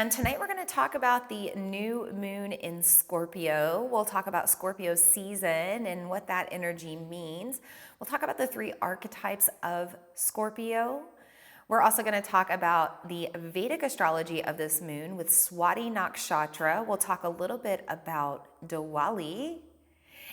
And tonight we're going to talk about the new moon in Scorpio. We'll talk about Scorpio season and what that energy means. We'll talk about the 3 archetypes of Scorpio. We're also going to talk about the Vedic astrology of this moon with Swati Nakshatra. We'll talk a little bit about Diwali.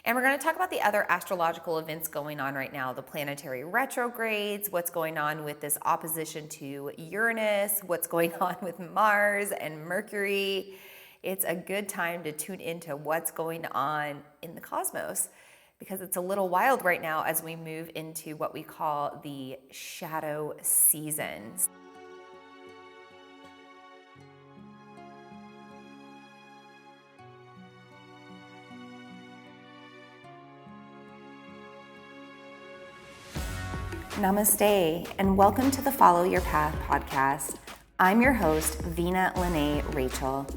And we're going to talk about the other astrological events going on right now, the planetary retrogrades, what's going on with this opposition to Uranus, what's going on with Mars and Mercury. It's a good time to tune into what's going on in the cosmos because it's a little wild right now as we move into what we call the shadow seasons. Namaste, and welcome to the Follow Your Path podcast. I'm your host, Vina Lene Rachel.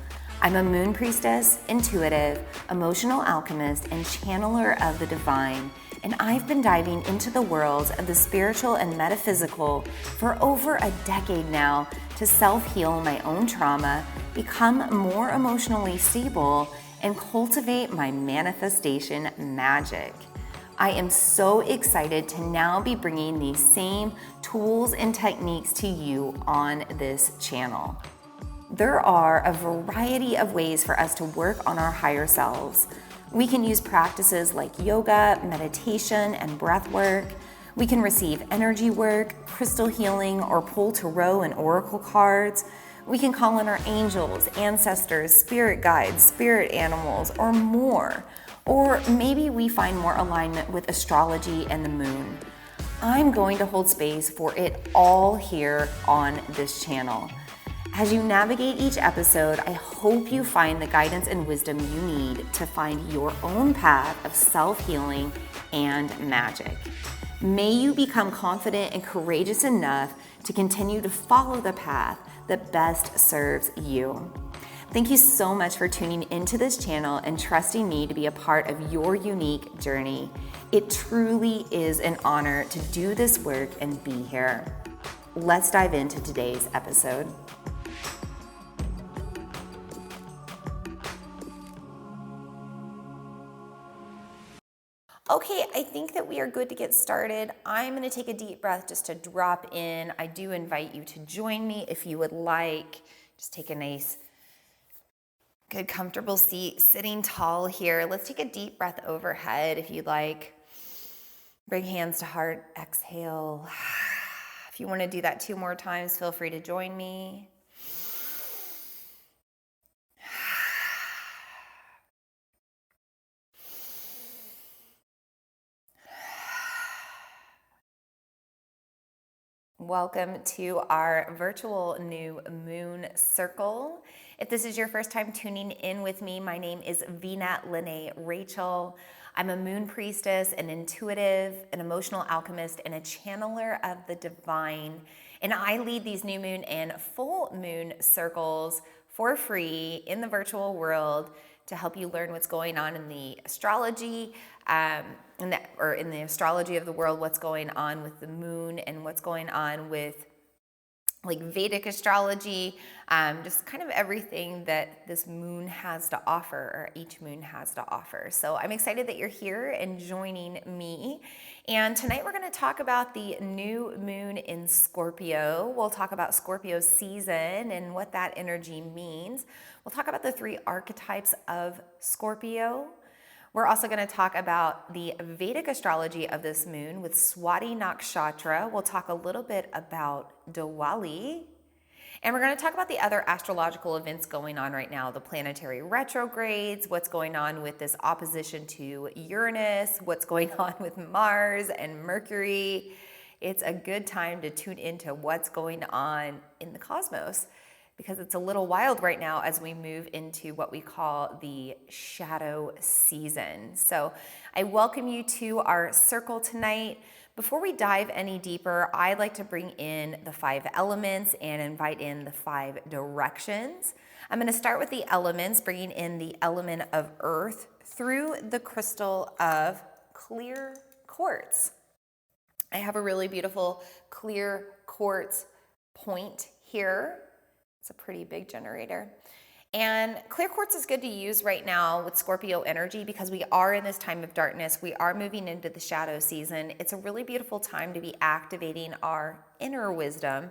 I'm a moon priestess, intuitive, emotional alchemist, and channeler of the divine, and I've been diving into the worlds of the spiritual and metaphysical for over a decade now to self-heal my own trauma, become more emotionally stable, and cultivate my manifestation magic. I am so excited to now be bringing these same tools and techniques to you on this channel. There are a variety of ways for us to work on our higher selves. We can use practices like yoga, meditation, and breath work. We can receive energy work, crystal healing, or pull tarot and oracle cards. We can call on our angels, ancestors, spirit guides, spirit animals, or more. Or maybe we find more alignment with astrology and the moon. I'm going to hold space for it all here on this channel. As you navigate each episode, I hope you find the guidance and wisdom you need to find your own path of self-healing and magic. May you become confident and courageous enough to continue to follow the path that best serves you. Thank you so much for tuning into this channel and trusting me to be a part of your unique journey. It truly is an honor to do this work and be here. Let's dive into today's episode. Okay, I think that we are good to get started. I'm going to take a deep breath just to drop in. I do invite you to join me if you would like. Just take a nice good, comfortable seat, sitting tall here. Let's take a deep breath overhead if you'd like. Bring hands to heart, exhale. If you want to do that 2 more times, feel free to join me. Welcome to our virtual new moon circle. If this is your first time tuning in with me, my name is Vina Lene Rachel. I'm a moon priestess, an intuitive, an emotional alchemist, and a channeler of the divine. And I lead these new moon and full moon circles for free in the virtual world to help you learn what's going on in the astrology, in the astrology of the world, what's going on with the moon and what's going on with like Vedic astrology, just kind of everything that this moon has to offer, or each moon has to offer. So I'm excited that you're here and joining me. And tonight we're going to talk about the new moon in Scorpio. We'll talk about Scorpio season and what that energy means. We'll talk about the 3 archetypes of Scorpio. We're also going to talk about the Vedic astrology of this moon with Swati Nakshatra. We'll talk a little bit about Diwali. And we're going to talk about the other astrological events going on right now, the planetary retrogrades, what's going on with this opposition to Uranus, what's going on with Mars and Mercury. It's a good time to tune into what's going on in the cosmos because it's a little wild right now as we move into what we call the shadow season. So I welcome you to our circle tonight. Before we dive any deeper, I'd like to bring in the 5 elements and invite in the 5 directions. I'm going to start with the elements, bringing in the element of earth through the crystal of clear quartz. I have a really beautiful clear quartz point here It's a pretty big generator. And clear quartz is good to use right now with Scorpio energy because we are in this time of darkness. We are moving into the shadow season. It's a really beautiful time to be activating our inner wisdom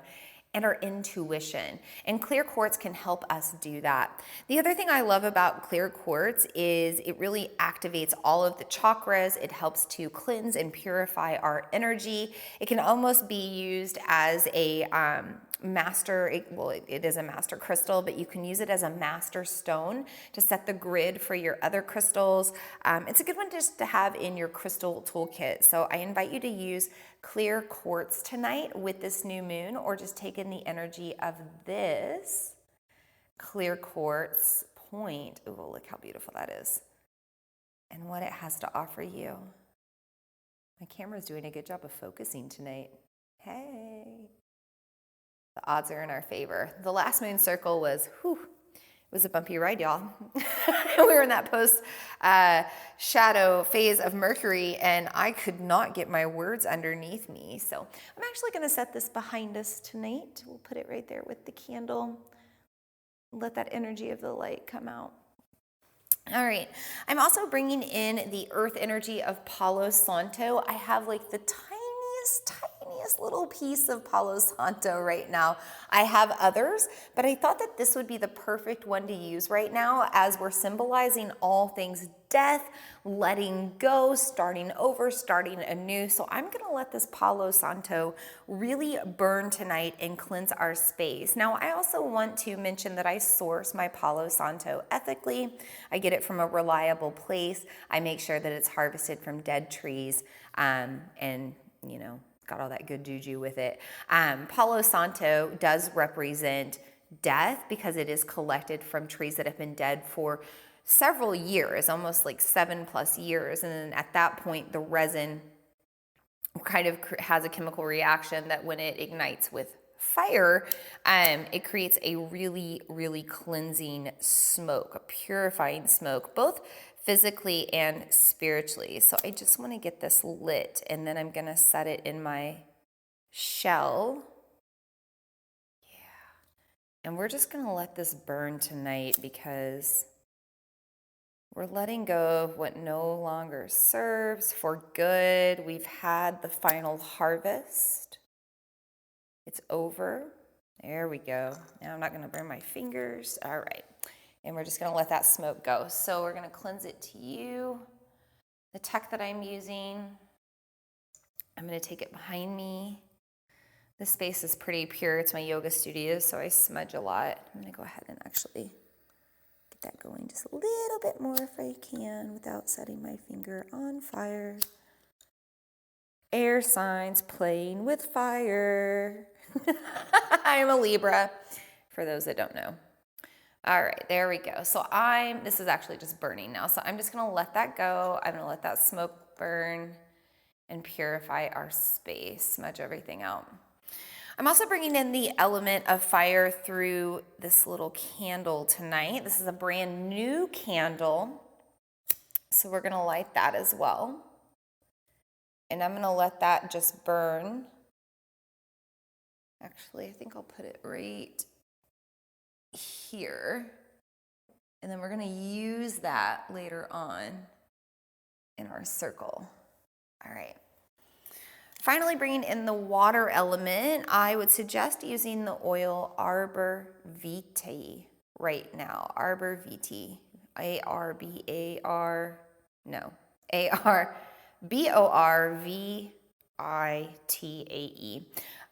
and our intuition. And clear quartz can help us do that. The other thing I love about clear quartz is it really activates all of the chakras. It helps to cleanse and purify our energy. It can almost be used as a it is a master crystal, but you can use it as a master stone to set the grid for your other crystals. It's a good one just to have in your crystal toolkit. So I invite you to use clear quartz tonight with this new moon, or just take in the energy of this clear quartz point. Oh, look how beautiful that is and what it has to offer you. My camera's doing a good job of focusing tonight. Hey. The odds are in our favor. The last moon circle was, it was a bumpy ride, y'all. We were in that post shadow phase of Mercury, and I could not get my words underneath me. So I'm actually going to set this behind us tonight. We'll put it right there with the candle. Let that energy of the light come out. All right. I'm also bringing in the earth energy of Palo Santo. I have like the tiniest little piece of Palo Santo right now. I have others, but I thought that this would be the perfect one to use right now as we're symbolizing all things death, letting go, starting over, starting anew. So I'm going to let this Palo Santo really burn tonight and cleanse our space. Now, I also want to mention that I source my Palo Santo ethically. I get it from a reliable place. I make sure that it's harvested from dead trees, and got all that good juju with it. Palo Santo does represent death because it is collected from trees that have been dead for several years, almost like 7+ years. And then at that point, the resin kind of has a chemical reaction that when it ignites with fire, it creates a really, really cleansing smoke, a purifying smoke, both physically and spiritually. So I just want to get this lit, and then I'm going to set it in my shell. Yeah. And we're just going to let this burn tonight because we're letting go of what no longer serves for good. We've had the final harvest. It's over. There we go. Now I'm not going to burn my fingers. All right. And we're just going to let that smoke go. So we're going to cleanse it to you. The tech that I'm using, I'm going to take it behind me. This space is pretty pure. It's my yoga studio, so I smudge a lot. I'm going to go ahead and actually get that going just a little bit more if I can without setting my finger on fire. Air signs playing with fire. I am a Libra, for those that don't know. All right, there we go. So this is actually just burning now. So I'm just going to let that go. I'm going to let that smoke burn and purify our space, smudge everything out. I'm also bringing in the element of fire through this little candle tonight. This is a brand new candle. So we're going to light that as well. And I'm going to let that just burn. Actually, I think I'll put it right here, and then we're going to use that later on in our circle. All right. Finally, bringing in the water element, I would suggest using the oil Arbor Vitae right now. Arbor Vitae, Arborvitae.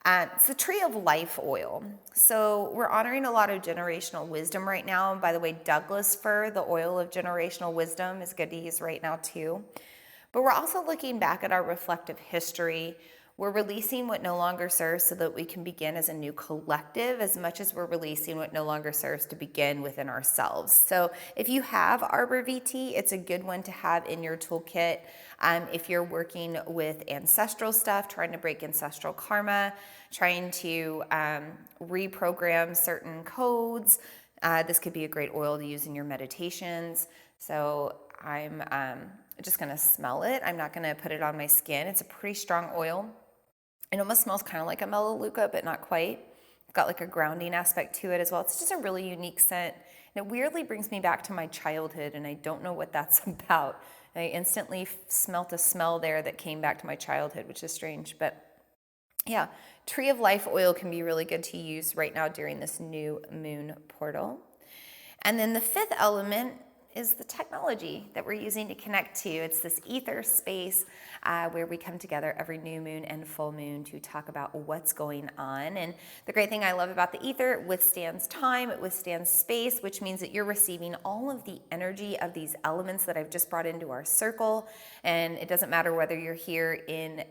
It's the tree of life oil. So we're honoring a lot of generational wisdom right now. And by the way, Douglas fir, the oil of generational wisdom, is good to use right now too. But we're also looking back at our reflective history. We're releasing what no longer serves so that we can begin as a new collective, as much as we're releasing what no longer serves to begin within ourselves. So if you have Arbor Vitae, it's a good one to have in your toolkit. If you're working with ancestral stuff, trying to break ancestral karma, trying to reprogram certain codes, this could be a great oil to use in your meditations. So I'm just going to smell it. I'm not going to put it on my skin. It's a pretty strong oil. It almost smells kind of like a melaleuca, but not quite. got like a grounding aspect to it as well. It's just a really unique scent. And it weirdly brings me back to my childhood, and I don't know what that's about. I instantly smelt a smell there that came back to my childhood, which is strange. But yeah, Tree of Life oil can be really good to use right now during this new moon portal. And then the fifth element is the technology that we're using to connect to. It's this ether space where we come together every new moon and full moon to talk about what's going on. And the great thing I love about the ether, it withstands time, it withstands space, which means that you're receiving all of the energy of these elements that I've just brought into our circle. And it doesn't matter whether you're here in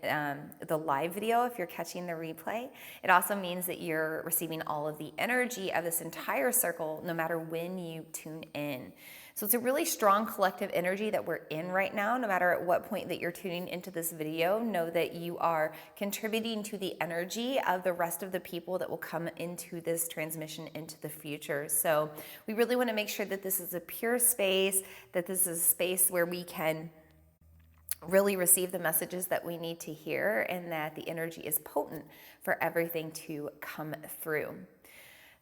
the live video, if you're catching the replay. It also means that you're receiving all of the energy of this entire circle, no matter when you tune in. So it's a really strong collective energy that we're in right now. No matter at what point that you're tuning into this video, know that you are contributing to the energy of the rest of the people that will come into this transmission into the future. So we really want to make sure that this is a pure space, that this is a space where we can really receive the messages that we need to hear, and that the energy is potent for everything to come through.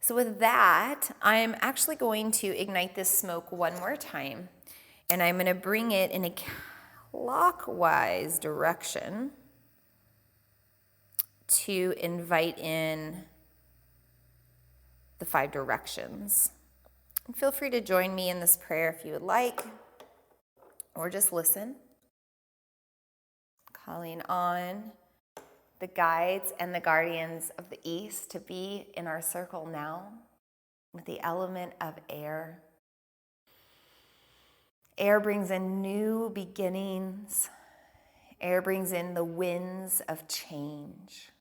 So with that, I'm actually going to ignite this smoke one more time, and I'm going to bring it in a clockwise direction to invite in the 5 directions. And feel free to join me in this prayer if you would like, or just listen. Calling on the guides and the guardians of the East to be in our circle now with the element of air. Air brings in new beginnings. Air brings in the winds of change.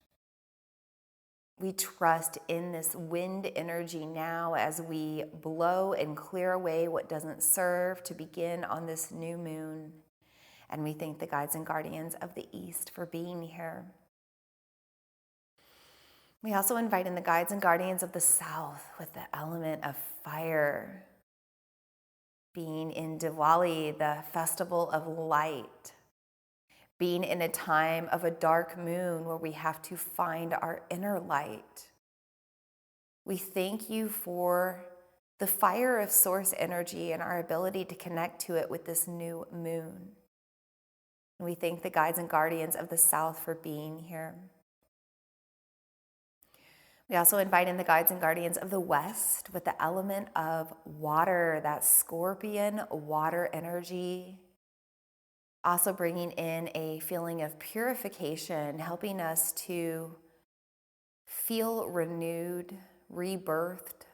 We trust in this wind energy now as we blow and clear away what doesn't serve to begin on this new moon. And we thank the guides and guardians of the East for being here. We also invite in the guides and guardians of the South with the element of fire, being in Diwali, the festival of light, being in a time of a dark moon where we have to find our inner light. We thank you for the fire of source energy and our ability to connect to it with this new moon. And we thank the guides and guardians of the South for being here. We also invite in the guides and guardians of the West with the element of water, that scorpion water energy. Also bringing in a feeling of purification, helping us to feel renewed, rebirthed.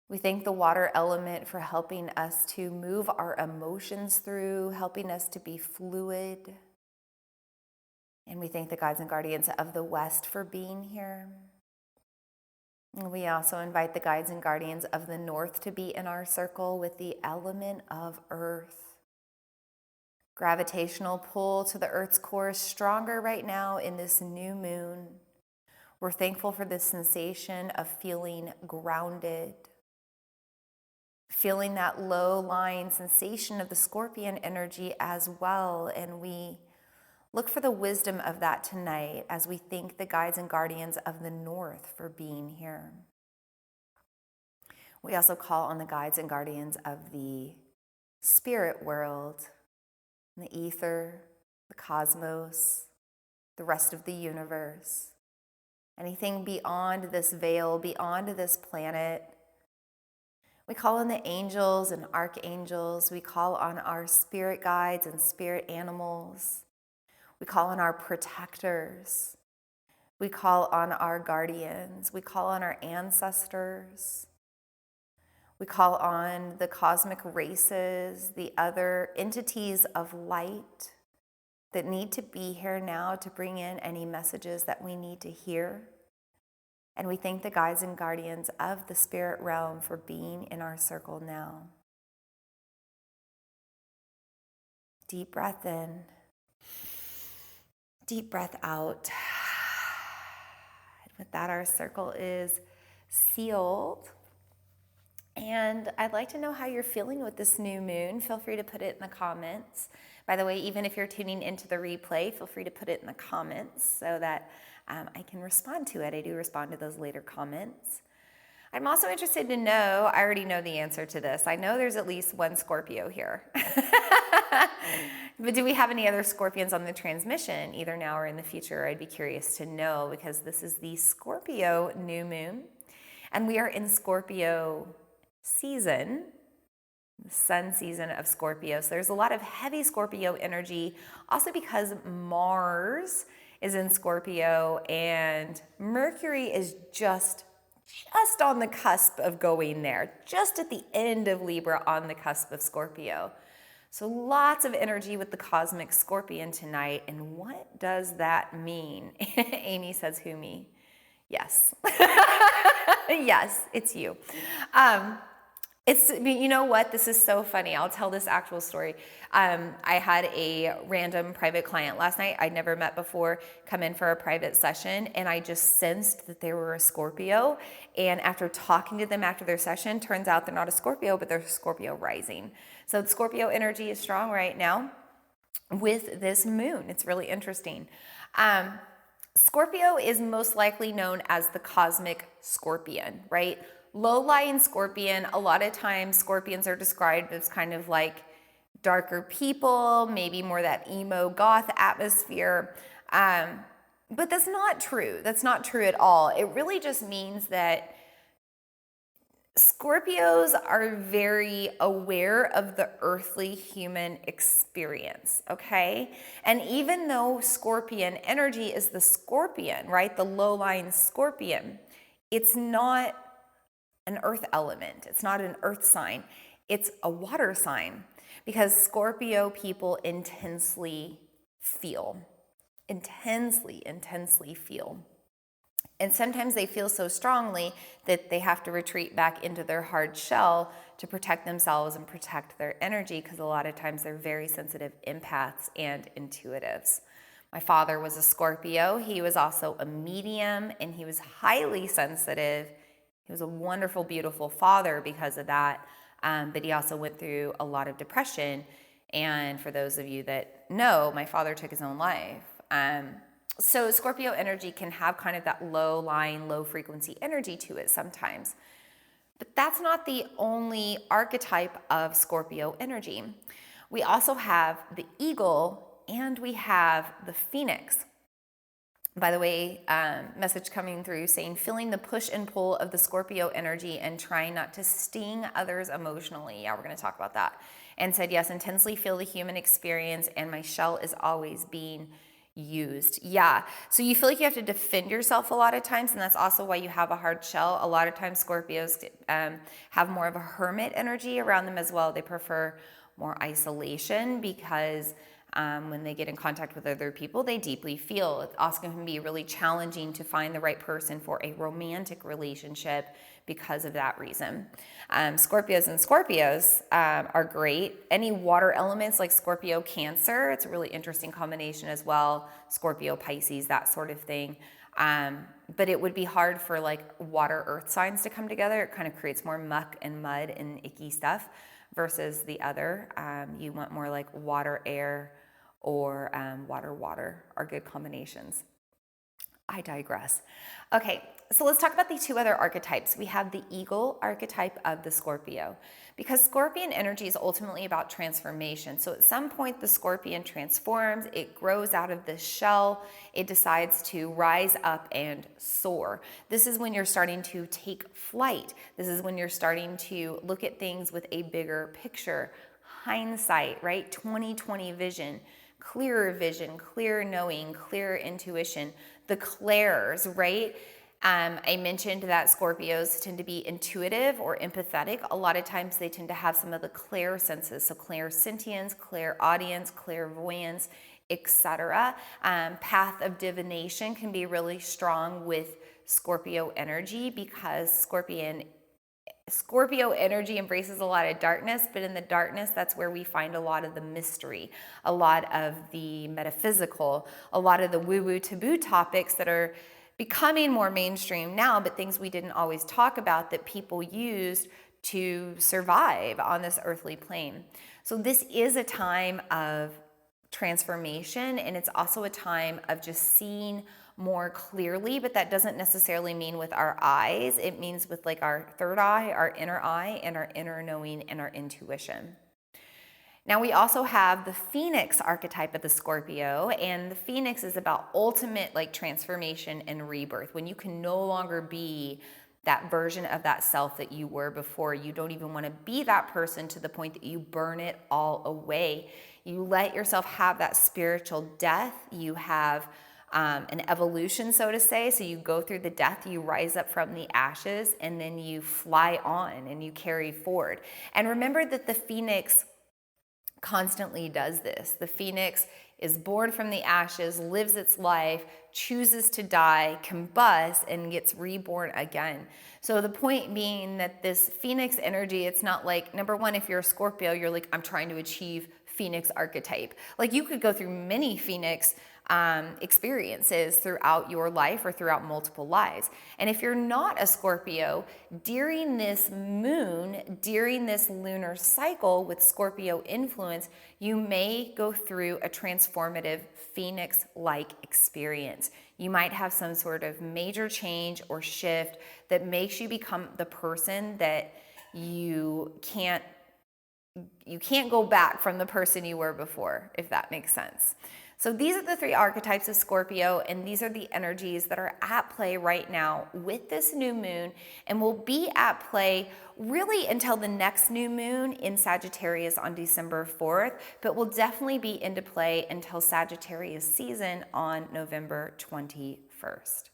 We thank the water element for helping us to move our emotions through, helping us to be fluid. And we thank the guides and guardians of the West for being here. And we also invite the guides and guardians of the North to be in our circle with the element of earth. Gravitational pull to the Earth's core is stronger right now in this new moon. We're thankful for this sensation of feeling grounded, feeling that low-lying sensation of the scorpion energy as well. And we look for the wisdom of that tonight as we thank the guides and guardians of the North for being here. We also call on the guides and guardians of the spirit world, the ether, the cosmos, the rest of the universe, anything beyond this veil, beyond this planet. We call on the angels and archangels. We call on our spirit guides and spirit animals. We call on our protectors. We call on our guardians. We call on our ancestors. We call on the cosmic races, the other entities of light that need to be here now to bring in any messages that we need to hear. And we thank the guides and guardians of the spirit realm for being in our circle now. Deep breath in. Deep breath out. And with that, our circle is sealed. And I'd like to know how you're feeling with this new moon. Feel free to put it in the comments. By the way, even if you're tuning into the replay, feel free to put it in the comments so that I can respond to it. I do respond to those later comments. I'm also interested to know, I already know the answer to this. I know there's at least one Scorpio here. But do we have any other Scorpions on the transmission, either now or in the future? I'd be curious to know, because this is the Scorpio new moon, and we are in Scorpio season, the sun season of Scorpio. So there's a lot of heavy Scorpio energy, also because Mars is in Scorpio and Mercury is just on the cusp of going there, just at the end of Libra, on the cusp of Scorpio. So lots of energy with the cosmic Scorpion tonight. And what does that mean? Amy says, who, me? Yes. Yes, it's you. You know what? This is so funny. I'll tell this actual story. I had a random private client last night I'd never met before come in for a private session, and I just sensed that they were a Scorpio. And after talking to them after their session, turns out they're not a Scorpio, but they're Scorpio rising. So the Scorpio energy is strong right now with this moon. It's really interesting. Scorpio is most likely known as the cosmic scorpion, right? Low-lying scorpion. A lot of times scorpions are described as kind of like darker people, maybe more that emo goth atmosphere. But that's not true. That's not true at all. It really just means that Scorpios are very aware of the earthly human experience, okay? And even though Scorpion energy is the scorpion, right? The low-lying scorpion, it's not an earth element. It's not an earth sign. It's a water sign, because Scorpio people intensely feel. Intensely feel. And sometimes they feel so strongly that they have to retreat back into their hard shell to protect themselves and protect their energy, because a lot of times they're very sensitive empaths and intuitives. My father was a Scorpio. He was also a medium, and he was highly sensitive. He was a wonderful, beautiful father because of that, but he also went through a lot of depression. And for those of you that know, my father took his own life. So Scorpio energy can have kind of that low-lying, low-frequency energy to it sometimes. But that's not the only archetype of Scorpio energy. We also have the eagle and we have the phoenix. By the way, message coming through saying, feeling the push and pull of the Scorpio energy and trying not to sting others emotionally. Yeah, we're going to talk about that. And said, yes, intensely feel the human experience, and my shell is always being used. Yeah. So you feel like you have to defend yourself a lot of times, and that's also why you have a hard shell. A lot of times Scorpios have more of a hermit energy around them as well. They prefer more isolation because when they get in contact with other people, they deeply feel. It also can be really challenging to find the right person for a romantic relationship because of that reason. Scorpios and Scorpios are great. Any water elements like Scorpio Cancer, it's a really interesting combination as well. Scorpio Pisces, that sort of thing. But it would be hard for like water earth signs to come together. It kind of creates more muck and mud and icky stuff versus the other. You want more like water air or water are good combinations. I digress. Okay, so let's talk about the two other archetypes. We have the eagle archetype of the Scorpio, because Scorpion energy is ultimately about transformation. So at some point the Scorpion transforms, it grows out of the shell, it decides to rise up and soar. This is when you're starting to take flight. This is when you're starting to look at things with a bigger picture, hindsight, right? 20/20 vision. Clearer vision, clearer knowing, clearer intuition, the clairs, right? I mentioned that Scorpios tend to be intuitive or empathetic. A lot of times they tend to have some of the clair senses, so clairsentience, clairaudience, clairvoyance, etc. Path of divination can be really strong with Scorpio energy, because Scorpio energy embraces a lot of darkness, but in the darkness, that's where we find a lot of the mystery, a lot of the metaphysical, a lot of the woo-woo taboo topics that are becoming more mainstream now, but things we didn't always talk about that people used to survive on this earthly plane. So this is a time of transformation, and it's also a time of just seeing more clearly, but that doesn't necessarily mean with our eyes. It means with like our third eye, our inner eye, and our inner knowing and our intuition. Now we also have the Phoenix archetype of the Scorpio, and the Phoenix is about ultimate like transformation and rebirth, when you can no longer be that version of that self that you were before. You don't even want to be that person to the point that you burn it all away. You let yourself have that spiritual death. You have an evolution, so to say. So you go through the death, you rise up from the ashes, and then you fly on and you carry forward. And remember that the Phoenix constantly does this. The Phoenix is born from the ashes, lives its life, chooses to die, combusts, and gets reborn again. So the point being that this Phoenix energy, it's not like, number one, if you're a Scorpio, you're like, I'm trying to achieve Phoenix archetype. Like you could go through many Phoenix experiences throughout your life or throughout multiple lives. And if you're not a Scorpio, during this moon, during this lunar cycle with Scorpio influence, you may go through a transformative Phoenix-like experience. You might have some sort of major change or shift that makes you become the person that you can't go back from the person you were before, if that makes sense. So these are the three archetypes of Scorpio, and these are the energies that are at play right now with this new moon, and will be at play really until the next new moon in Sagittarius on December 4th, but will definitely be into play until Sagittarius season on November 21st.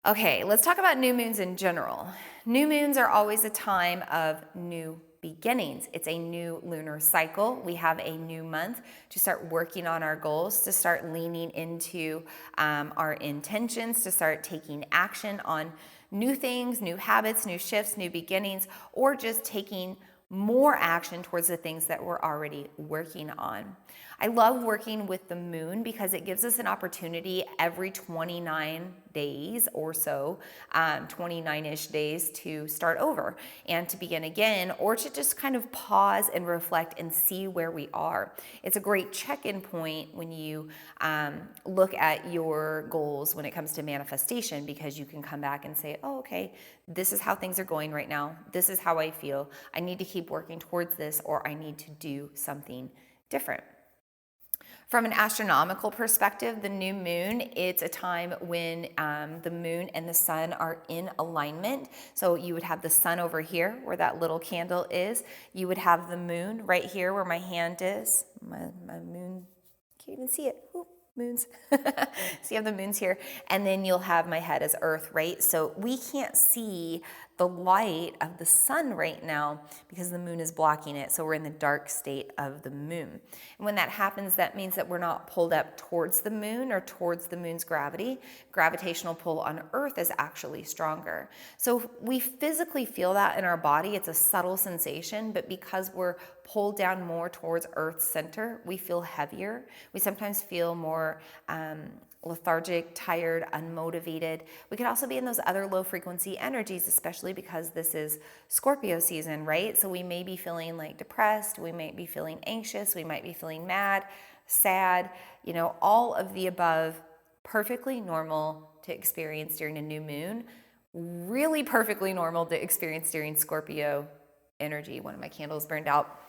Okay, let's talk about new moons in general. New moons are always a time of new beginnings. It's a new lunar cycle. We have a new month to start working on our goals, to start leaning into our intentions, to start taking action on new things, new habits, new shifts, new beginnings, or just taking more action towards the things that we're already working on. I love working with the moon because it gives us an opportunity every 29 days or so, 29-ish days, to start over and to begin again, or to just kind of pause and reflect and see where we are. It's a great check-in point when you look at your goals when it comes to manifestation, because you can come back and say, oh, okay, this is how things are going right now. This is how I feel. I need to keep working towards this, or I need to do something different. From an astronomical perspective, the new moon, it's a time when the moon and the sun are in alignment. So you would have the sun over here where that little candle is. You would have the moon right here where my hand is. My moon, can't even see it. Ooh, moons. So you have the moons here. And then you'll have my head as Earth, right? So we can't see the light of the sun right now because the moon is blocking it. So we're in the dark state of the moon. And when that happens, that means that we're not pulled up towards the moon or towards the moon's gravity. Gravitational pull on Earth is actually stronger. So we physically feel that in our body. It's a subtle sensation, but because we're pulled down more towards Earth's center, we feel heavier. We sometimes feel more lethargic, tired, unmotivated. We could also be in those other low frequency energies, especially because this is Scorpio season, right? So we may be feeling like depressed, we might be feeling anxious, we might be feeling mad, sad, all of the above, perfectly normal to experience during a new moon, really perfectly normal to experience during Scorpio energy. One of my candles burned out.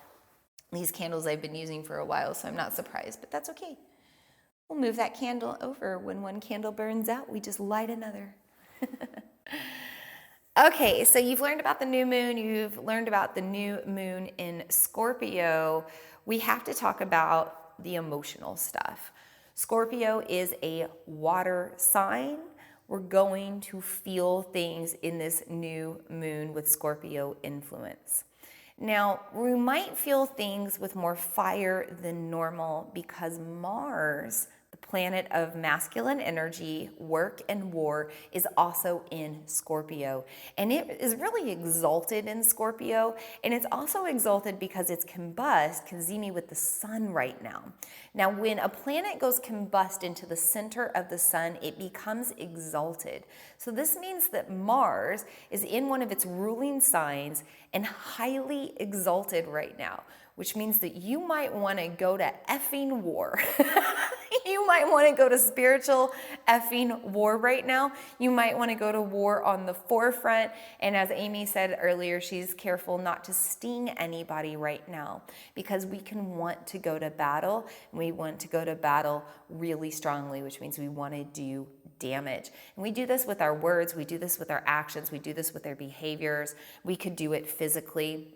These candles I've been using for a while, so I'm not surprised, but that's okay. We'll move that candle over. When one candle burns out, we just light another. Okay, so you've learned about the new moon. You've learned about the new moon in Scorpio. We have to talk about the emotional stuff. Scorpio is a water sign. We're going to feel things in this new moon with Scorpio influence. Now, we might feel things with more fire than normal because Mars, the planet of masculine energy, work, and war, is also in Scorpio. And it is really exalted in Scorpio, and it's also exalted because it's conzimi with the sun right now. Now, when a planet goes combust into the center of the sun, it becomes exalted. So this means that Mars is in one of its ruling signs and highly exalted right now, which means that you might want to go to effing war. You might want to go to spiritual effing war right now. You might want to go to war on the forefront. And as Amy said earlier, she's careful not to sting anybody right now, because we can want to go to battle, and we want to go to battle really strongly, which means we want to do damage. And we do this with our words, we do this with our actions, we do this with our behaviors. We could do it physically.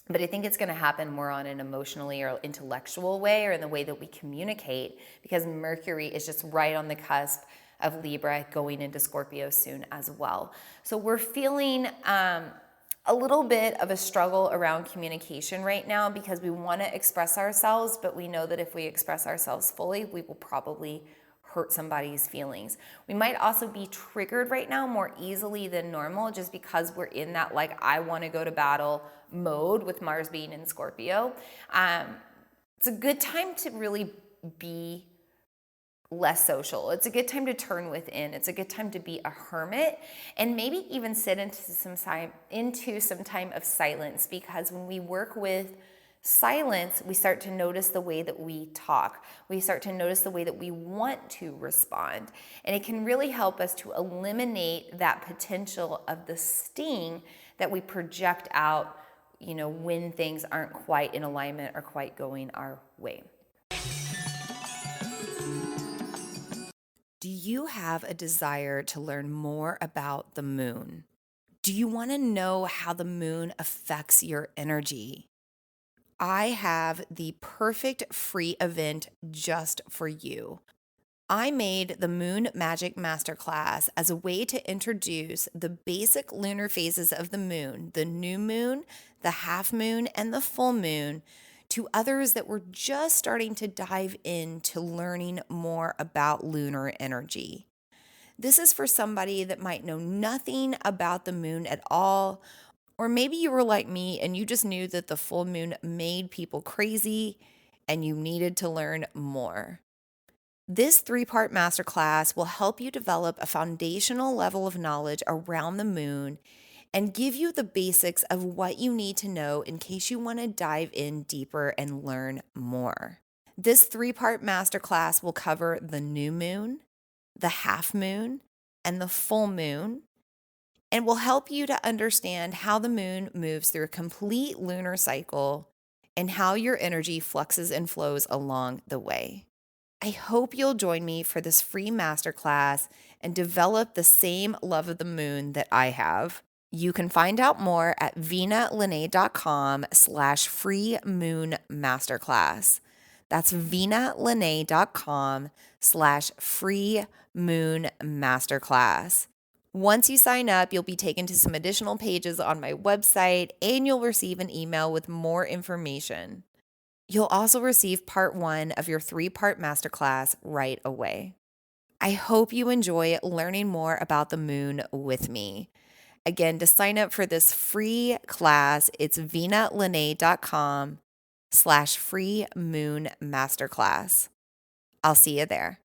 But I think it's going to happen more on an emotionally or intellectual way, or in the way that we communicate, because Mercury is just right on the cusp of Libra, going into Scorpio soon as well. So we're feeling a little bit of a struggle around communication right now, because we want to express ourselves, but we know that if we express ourselves fully, we will probably hurt somebody's feelings. We might also be triggered right now more easily than normal, just because we're in that like I want to go to battle mode with Mars being in Scorpio. It's a good time to really be less social. It's a good time to turn within. It's a good time to be a hermit, and maybe even sit into some time of silence, because when we work with silence, we start to notice the way that we talk. We start to notice the way that we want to respond. And it can really help us to eliminate that potential of the sting that we project out, when things aren't quite in alignment or quite going our way. Do you have a desire to learn more about the moon? Do you want to know how the moon affects your energy? I have the perfect free event just for you. I made the Moon Magick Masterclass as a way to introduce the basic lunar phases of the moon, the new moon, the half moon, and the full moon, to others that were just starting to dive into learning more about lunar energy. This is for somebody that might know nothing about the moon at all, or maybe you were like me and you just knew that the full moon made people crazy and you needed to learn more. This 3-part masterclass will help you develop a foundational level of knowledge around the moon and give you the basics of what you need to know in case you want to dive in deeper and learn more. This 3-part masterclass will cover the new moon, the half moon, and the full moon, and will help you to understand how the moon moves through a complete lunar cycle and how your energy fluxes and flows along the way. I hope you'll join me for this free masterclass and develop the same love of the moon that I have. You can find out more at vinalene.com/free moon masterclass. That's vinalene.com/free moon masterclass. Once you sign up, you'll be taken to some additional pages on my website, and you'll receive an email with more information. You'll also receive part 1 of your 3-part masterclass right away. I hope you enjoy learning more about the moon with me. Again, to sign up for this free class, it's vinalene.com/free moon masterclass. I'll see you there.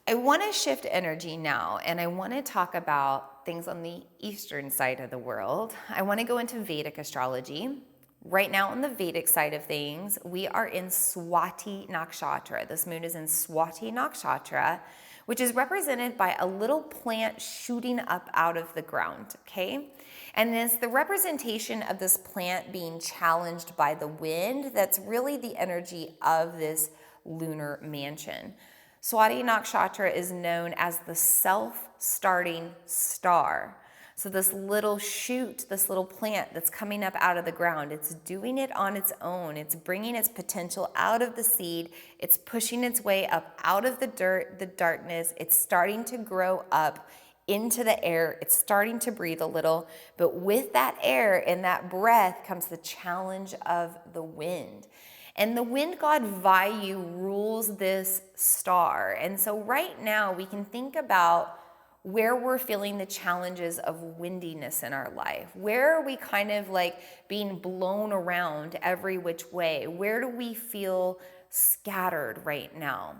I want to shift energy now, and I want to talk about things on the eastern side of the world. I want to go into Vedic astrology. Right now on the Vedic side of things, we are in Swati Nakshatra. This moon is in Swati Nakshatra, which is represented by a little plant shooting up out of the ground, okay? And it's the representation of this plant being challenged by the wind that's really the energy of this lunar mansion. Swati Nakshatra is known as the self-starting star. So this little shoot, this little plant that's coming up out of the ground, it's doing it on its own. It's bringing its potential out of the seed. It's pushing its way up out of the dirt, the darkness. It's starting to grow up into the air. It's starting to breathe a little. But with that air and that breath comes the challenge of the wind. And the wind god Vayu rules this star. And so right now we can think about where we're feeling the challenges of windiness in our life. Where are we kind of like being blown around every which way? Where do we feel scattered right now.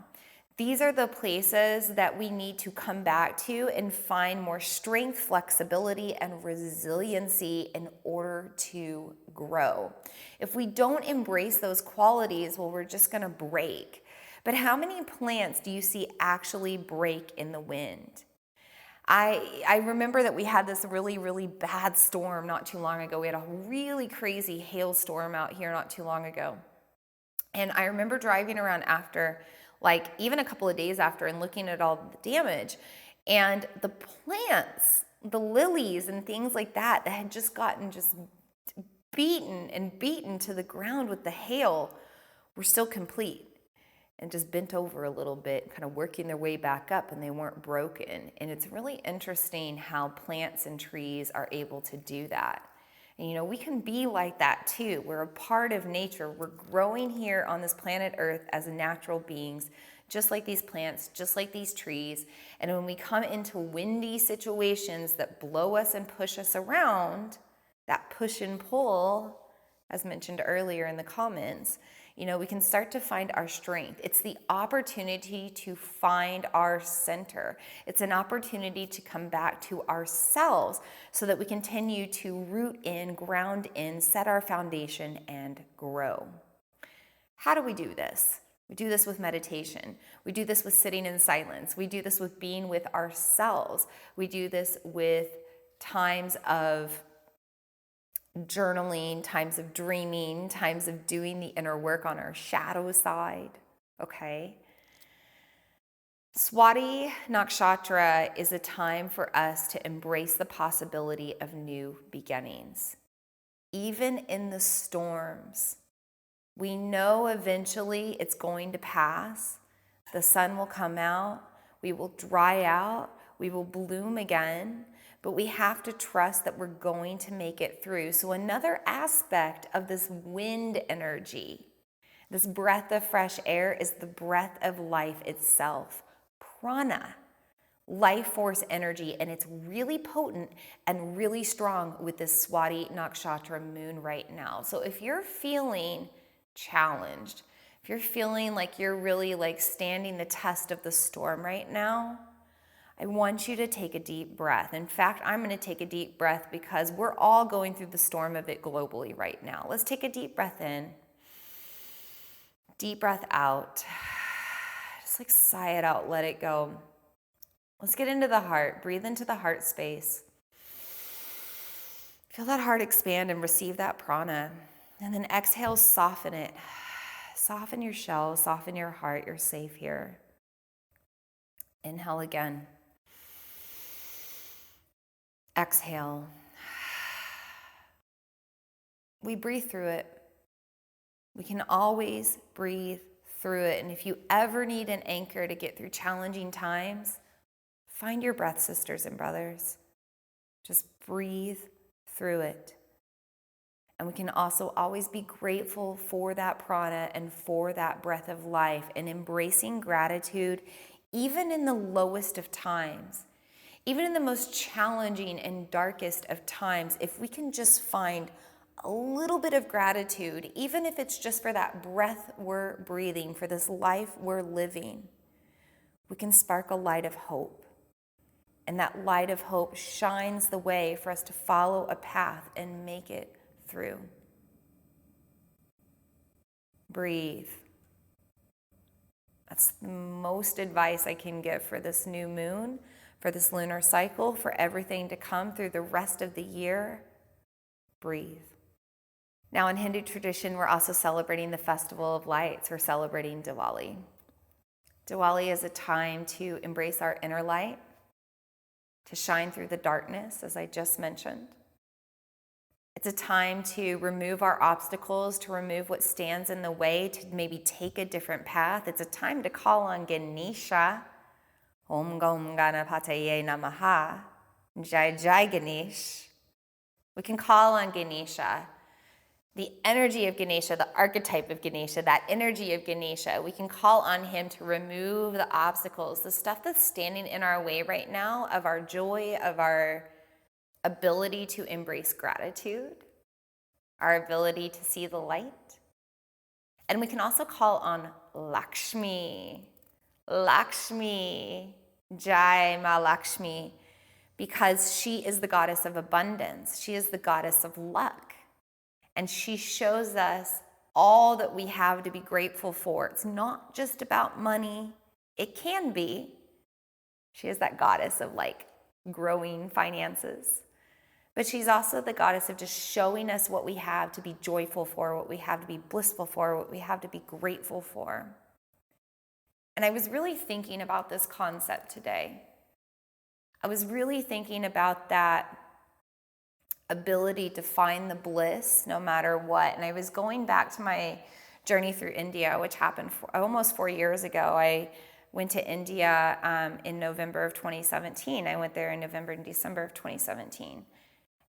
These are the places that we need to come back to and find more strength, flexibility, and resiliency in order to grow. If we don't embrace those qualities, well, we're just going to break. But how many plants do you see actually break in the wind? I remember that we had this really, really bad storm not too long ago. We had a really crazy hailstorm out here not too long ago. And I remember driving around after, like even a couple of days after, and looking at all the damage. And the plants, the lilies and things like that had just gotten beaten to the ground with the hail were still complete and just bent over a little bit, kind of working their way back up, and they weren't broken. And it's really interesting how plants and trees are able to do that. And we can be like that too. We're a part of nature. We're growing here on this planet Earth as natural beings, just like these plants, just like these trees. And when we come into windy situations that blow us and push us around, that push and pull, as mentioned earlier in the comments, we can start to find our strength. It's the opportunity to find our center. It's an opportunity to come back to ourselves so that we continue to root in, ground in, set our foundation, and grow. How do we do this? We do this with meditation. We do this with sitting in silence. We do this with being with ourselves. We do this with times of journaling, times of dreaming, times of doing the inner work on our shadow side, okay? Swati Nakshatra is a time for us to embrace the possibility of new beginnings. Even in the storms, we know eventually it's going to pass. The sun will come out, we will dry out, we will bloom again. But we have to trust that we're going to make it through. So another aspect of this wind energy, this breath of fresh air, is the breath of life itself. Prana, life force energy, and it's really potent and really strong with this Swati Nakshatra moon right now. So if you're feeling challenged, if you're feeling like you're really standing the test of the storm right now, I want you to take a deep breath. In fact, I'm going to take a deep breath because we're all going through the storm of it globally right now. Let's take a deep breath in, deep breath out. Just sigh it out, let it go. Let's get into the heart. Breathe into the heart space. Feel that heart expand and receive that prana. And then exhale, soften it. Soften your shell, soften your heart. You're safe here. Inhale again. Exhale. We breathe through it. We can always breathe through it. And if you ever need an anchor to get through challenging times, find your breath, sisters and brothers. Just breathe through it. And we can also always be grateful for that prana and for that breath of life, and embracing gratitude even in the lowest of times. Even in the most challenging and darkest of times, if we can just find a little bit of gratitude, even if it's just for that breath we're breathing, for this life we're living, we can spark a light of hope. And that light of hope shines the way for us to follow a path and make it through. Breathe. That's the most advice I can give for this new moon, for this lunar cycle, for everything to come through the rest of the year. Breathe. Now, in Hindu tradition, we're also celebrating the Festival of Lights. We're celebrating Diwali. Diwali is a time to embrace our inner light, to shine through the darkness, as I just mentioned. It's a time to remove our obstacles, to remove what stands in the way, to maybe take a different path. It's a time to call on Ganesha. Om Gom Ganapataye Namaha. Jai Jai Ganesh. We can call on Ganesha, the energy of Ganesha, the archetype of Ganesha, that energy of Ganesha. We can call on him to remove the obstacles, the stuff that's standing in our way right now, of our joy, of our ability to embrace gratitude, our ability to see the light. And we can also call on Lakshmi. Lakshmi, Jai Ma Lakshmi, because she is the goddess of abundance. She is the goddess of luck. And she shows us all that we have to be grateful for. It's not just about money. It can be. She is that goddess of like growing finances. But she's also the goddess of just showing us what we have to be joyful for, what we have to be blissful for, what we have to be grateful for. And I was really thinking about this concept today. I was really thinking about that ability to find the bliss no matter what. And I was going back to my journey through India, which happened almost 4 years ago. I went to India in November of 2017. I went there in November and December of 2017.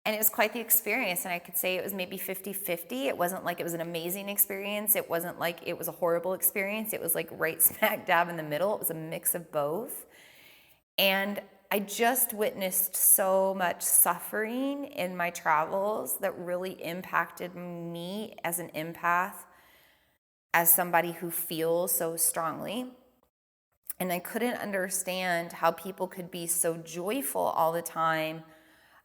And it was quite the experience. And I could say it was maybe 50-50. It wasn't like it was an amazing experience. It wasn't like it was a horrible experience. It was like right smack dab in the middle. It was a mix of both. And I just witnessed so much suffering in my travels that really impacted me as an empath, as somebody who feels so strongly. And I couldn't understand how people could be so joyful all the time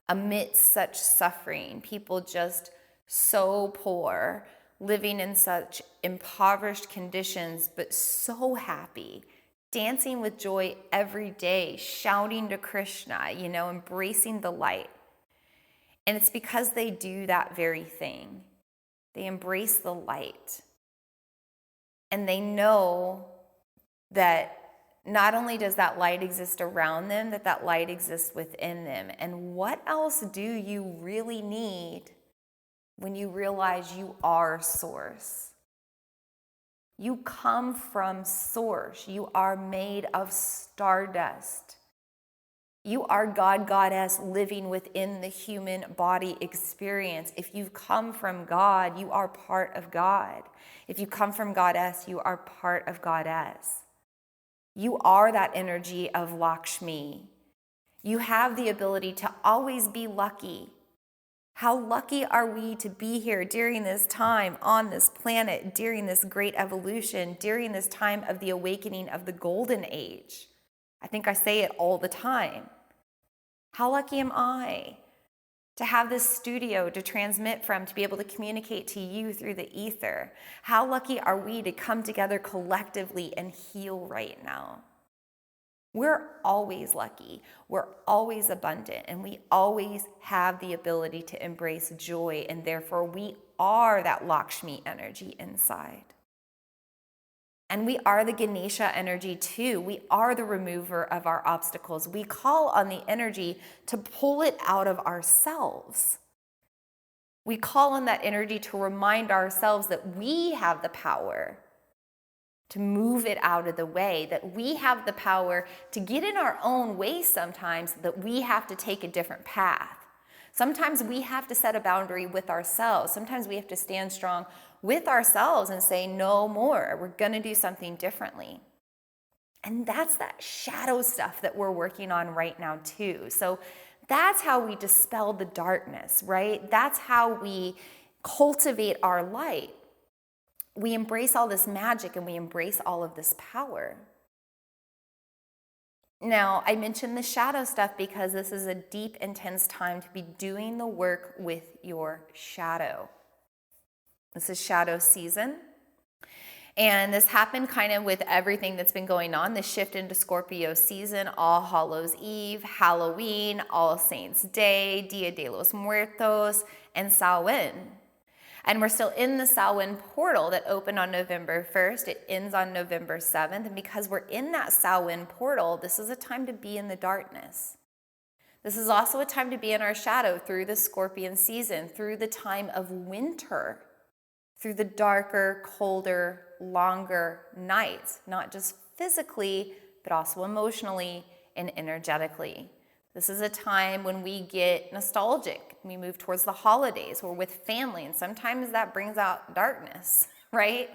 amidst such suffering. People just so poor, living in such impoverished conditions, but so happy, dancing with joy every day, shouting to Krishna, embracing the light. And it's because they do that very thing. They embrace the light. And they know that not only does that light exist around them, that light exists within them. And what else do you really need when you realize you are source? You come from source. You are made of stardust. You are God, goddess living within the human body experience. If you come from God, you are part of God. If you come from goddess, you are part of goddess. You are that energy of Lakshmi. You have the ability to always be lucky. How lucky are we to be here during this time on this planet, during this great evolution, during this time of the awakening of the golden age? I think I say it all the time. How lucky am I to have this studio to transmit from, to be able to communicate to you through the ether? How lucky are we to come together collectively and heal right now? We're always lucky, we're always abundant, and we always have the ability to embrace joy, and therefore we are that Lakshmi energy inside. And we are the Ganesha energy too. We are the remover of our obstacles. We call on the energy to pull it out of ourselves. We call on that energy to remind ourselves that we have the power to move it out of the way, that we have the power to get in our own way sometimes, that we have to take a different path. Sometimes we have to set a boundary with ourselves. Sometimes we have to stand strong with ourselves and say, no more. We're going to do something differently. And that's that shadow stuff that we're working on right now too. So that's how we dispel the darkness, right? That's how we cultivate our light. We embrace all this magic and we embrace all of this power. Now, I mentioned the shadow stuff because this is a deep, intense time to be doing the work with your shadow. This is shadow season. And this happened kind of with everything that's been going on. The shift into Scorpio season, All Hallows Eve, Halloween, All Saints Day, Dia de los Muertos, and Samhain. And we're still in the Samhain portal that opened on November 1st. It ends on November 7th. And because we're in that Samhain portal, this is a time to be in the darkness. This is also a time to be in our shadow through the Scorpion season, through the time of winter, through the darker, colder, longer nights, not just physically, but also emotionally and energetically. This is a time when we get nostalgic. We move towards the holidays. We're with family, and sometimes that brings out darkness, right?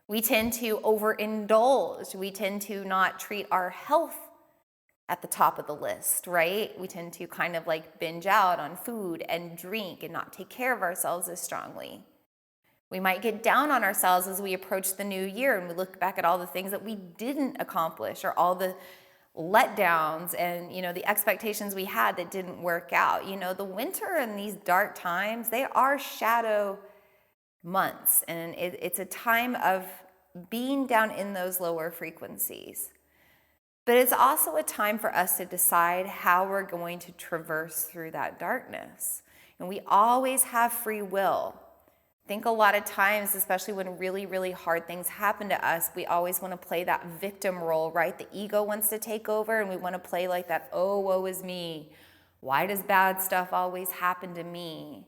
We tend to overindulge. We tend to not treat our health at the top of the list, right? We tend to kind of like binge out on food and drink and not take care of ourselves as strongly. We might get down on ourselves as we approach the new year and we look back at all the things that we didn't accomplish or all the letdowns and, the expectations we had that didn't work out. The winter and these dark times, they are shadow months, and it's a time of being down in those lower frequencies. But it's also a time for us to decide how we're going to traverse through that darkness. And we always have free will. I think a lot of times, especially when really, really hard things happen to us, we always want to play that victim role, right? The ego wants to take over and we want to play like that, oh, woe is me. Why does bad stuff always happen to me?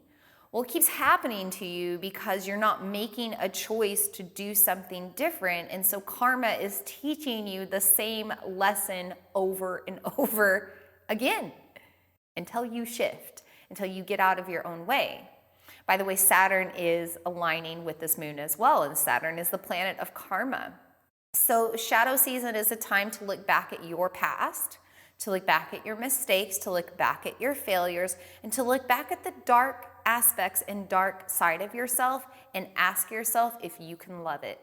Well, it keeps happening to you because you're not making a choice to do something different. And so karma is teaching you the same lesson over and over again until you shift, until you get out of your own way. By the way, Saturn is aligning with this moon as well, and Saturn is the planet of karma. So shadow season is a time to look back at your past, to look back at your mistakes, to look back at your failures, and to look back at the dark aspects and dark side of yourself and ask yourself if you can love it.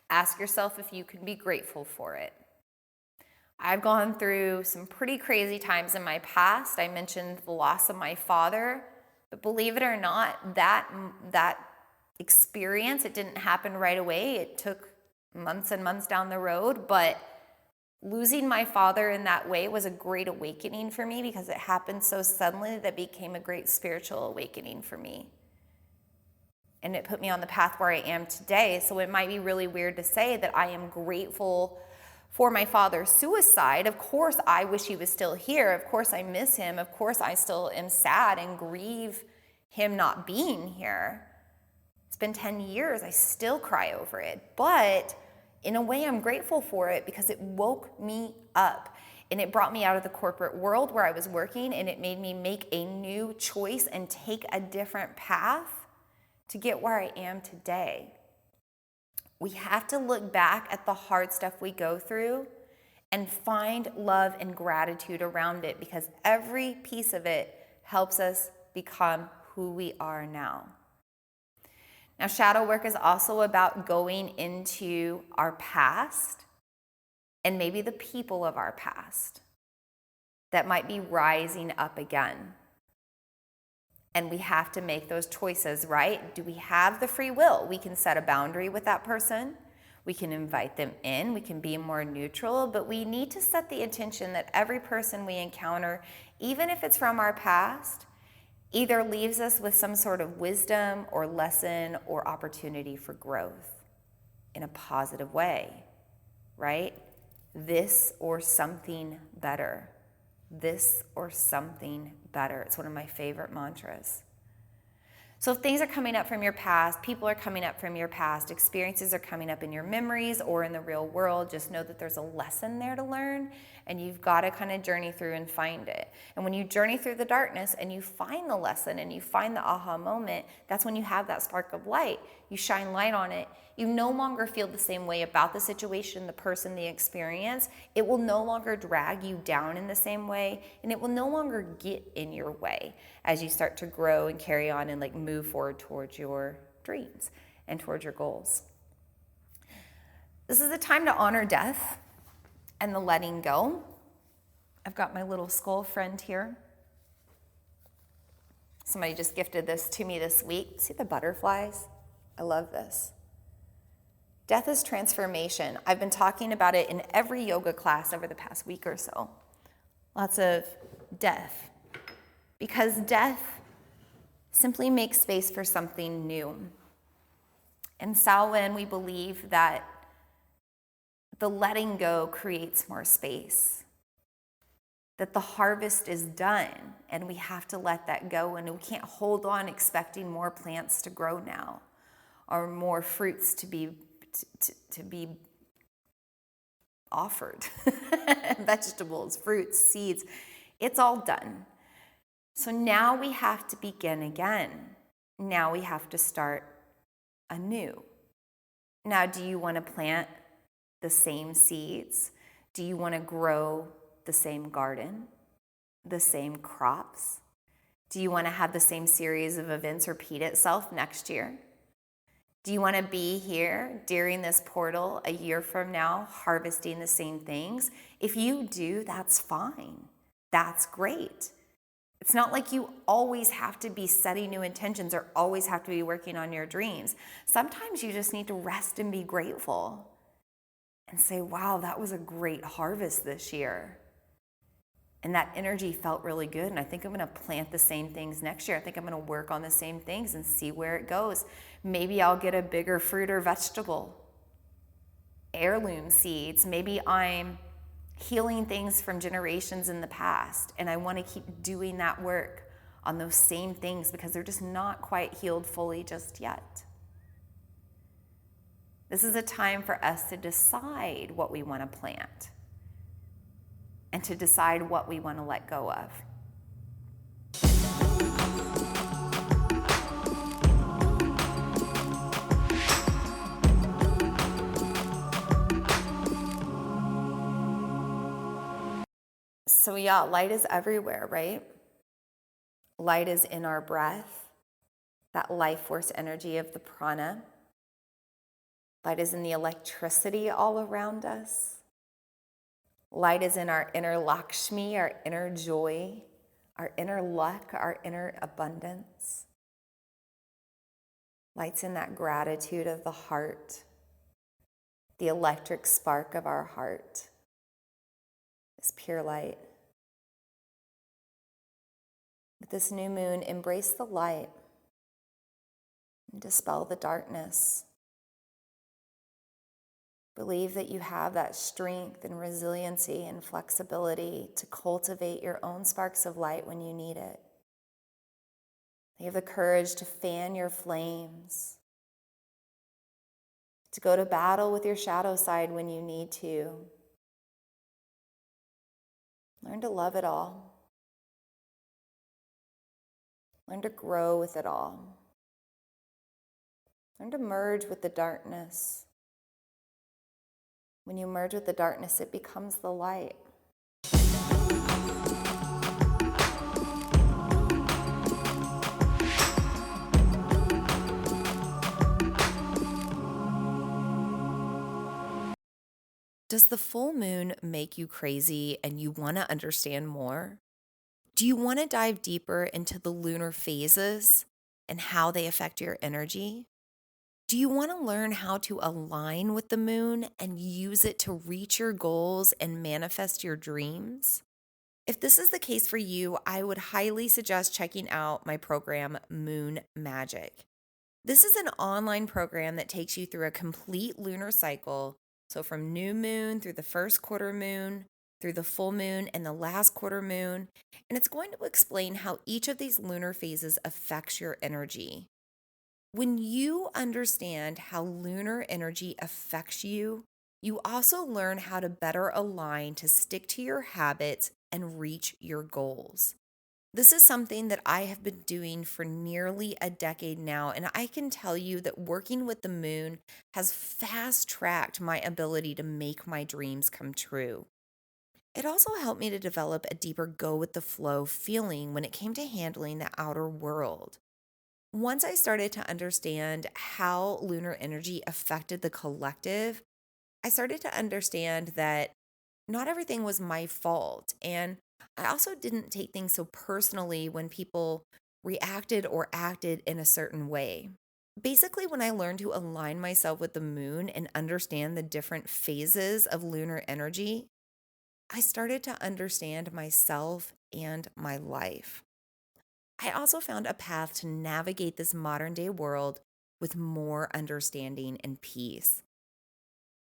Ask yourself if you can be grateful for it. I've gone through some pretty crazy times in my past. I mentioned the loss of my father. But believe it or not, that experience, it didn't happen right away. It took months and months down the road. But losing my father in that way was a great awakening for me because it happened so suddenly that it became a great spiritual awakening for me. And it put me on the path where I am today. So it might be really weird to say that I am grateful for my father's suicide. Of course, I wish he was still here. Of course, I miss him. Of course, I still am sad and grieve him not being here. It's been 10 years. I still cry over it. But in a way, I'm grateful for it because it woke me up and it brought me out of the corporate world where I was working, and it made me make a new choice and take a different path to get where I am today. We have to look back at the hard stuff we go through and find love and gratitude around it, because every piece of it helps us become who we are now. Now, shadow work is also about going into our past and maybe the people of our past that might be rising up again. And we have to make those choices, right? Do we have the free will? We can set a boundary with that person. We can invite them in. We can be more neutral, but we need to set the intention that every person we encounter, even if it's from our past, either leaves us with some sort of wisdom or lesson or opportunity for growth in a positive way, right? This or something better. This or something better. It's one of my favorite mantras. So if things are coming up from your past, people are coming up from your past, experiences are coming up in your memories or in the real world, just know that there's a lesson there to learn, and you've got to kind of journey through and find it. And when you journey through the darkness and you find the lesson and you find the aha moment, that's when you have that spark of light. You shine light on it. You no longer feel the same way about the situation, the person, the experience. It will no longer drag you down in the same way, and it will no longer get in your way as you start to grow and carry on and move forward towards your dreams and towards your goals. This is a time to honor death and the letting go. I've got my little skull friend here. Somebody just gifted this to me this week. See the butterflies? I love this. Death is transformation. I've been talking about it in every yoga class over the past week or so. Lots of death. Because death simply makes space for something new. In Samhain, we believe that the letting go creates more space. That the harvest is done and we have to let that go, and we can't hold on expecting more plants to grow now or more fruits to be offered. Vegetables, fruits, seeds, it's all done. So now we have to begin again. Now we have to start anew. Now, do you want to plant the same seeds? Do you want to grow the same garden, the same crops? Do you want to have the same series of events repeat itself next year? Do you want to be here during this portal a year from now, harvesting the same things? If you do, that's fine. That's great. It's not like you always have to be setting new intentions or always have to be working on your dreams. Sometimes you just need to rest and be grateful and say, wow, that was a great harvest this year. And that energy felt really good. And I think I'm going to plant the same things next year. I think I'm going to work on the same things and see where it goes. Maybe I'll get a bigger fruit or vegetable, heirloom seeds. Maybe I'm healing things from generations in the past. And I want to keep doing that work on those same things because they're just not quite healed fully just yet. This is a time for us to decide what we want to plant and to decide what we want to let go of. So yeah, light is everywhere, right? Light is in our breath, that life force energy of the prana. Light is in the electricity all around us. Light is in our inner Lakshmi, our inner joy, our inner luck, our inner abundance. Light's in that gratitude of the heart, the electric spark of our heart. It's pure light. With this new moon, embrace the light and dispel the darkness. Believe that you have that strength and resiliency and flexibility to cultivate your own sparks of light when you need it. You have the courage to fan your flames, to go to battle with your shadow side when you need to. Learn to love it all. Learn to grow with it all. Learn to merge with the darkness. When you merge with the darkness, it becomes the light. Does the full moon make you crazy and you want to understand more? Do you want to dive deeper into the lunar phases and how they affect your energy? Do you want to learn how to align with the moon and use it to reach your goals and manifest your dreams? If this is the case for you, I would highly suggest checking out my program, Moon Magick. This is an online program that takes you through a complete lunar cycle. So from new moon through the first quarter moon, through the full moon and the last quarter moon. And it's going to explain how each of these lunar phases affects your energy. When you understand how lunar energy affects you, you also learn how to better align to stick to your habits and reach your goals. This is something that I have been doing for nearly a decade now, and I can tell you that working with the moon has fast-tracked my ability to make my dreams come true. It also helped me to develop a deeper go-with-the-flow feeling when it came to handling the outer world. Once I started to understand how lunar energy affected the collective, I started to understand that not everything was my fault. And I also didn't take things so personally when people reacted or acted in a certain way. Basically, when I learned to align myself with the moon and understand the different phases of lunar energy, I started to understand myself and my life. I also found a path to navigate this modern day world with more understanding and peace.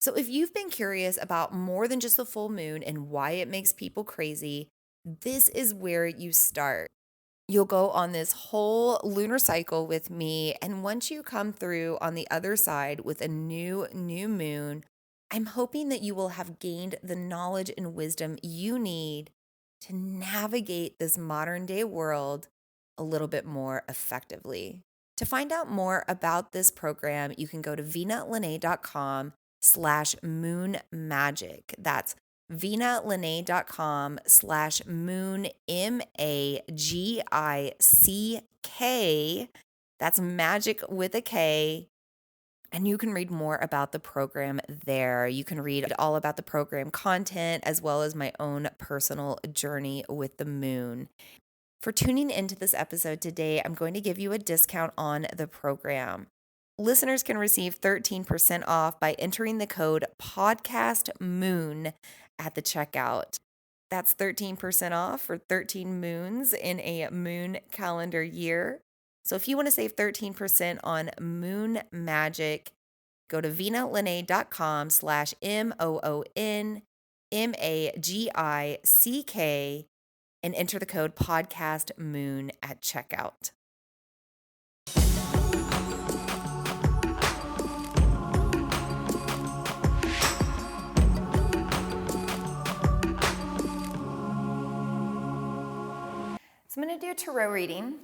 So if you've been curious about more than just the full moon and why it makes people crazy, this is where you start. You'll go on this whole lunar cycle with me, and once you come through on the other side with a new moon, I'm hoping that you will have gained the knowledge and wisdom you need to navigate this modern day world a little bit more effectively. To find out more about this program, you can go to vinalene.com/moonmagick. That's vinalene.com/moon, MAGICK. That's magic with a K. And you can read more about the program there. You can read all about the program content as well as my own personal journey with the moon. For tuning into this episode today, I'm going to give you a discount on the program. Listeners can receive 13% off by entering the code PODCASTMOON at the checkout. That's 13% off for 13 moons in a moon calendar year. So if you want to save 13% on Moon Magick, go to VinaLene.com/MOONMAGICK and enter the code PODCASTMOON at checkout. So I'm going to do a tarot reading.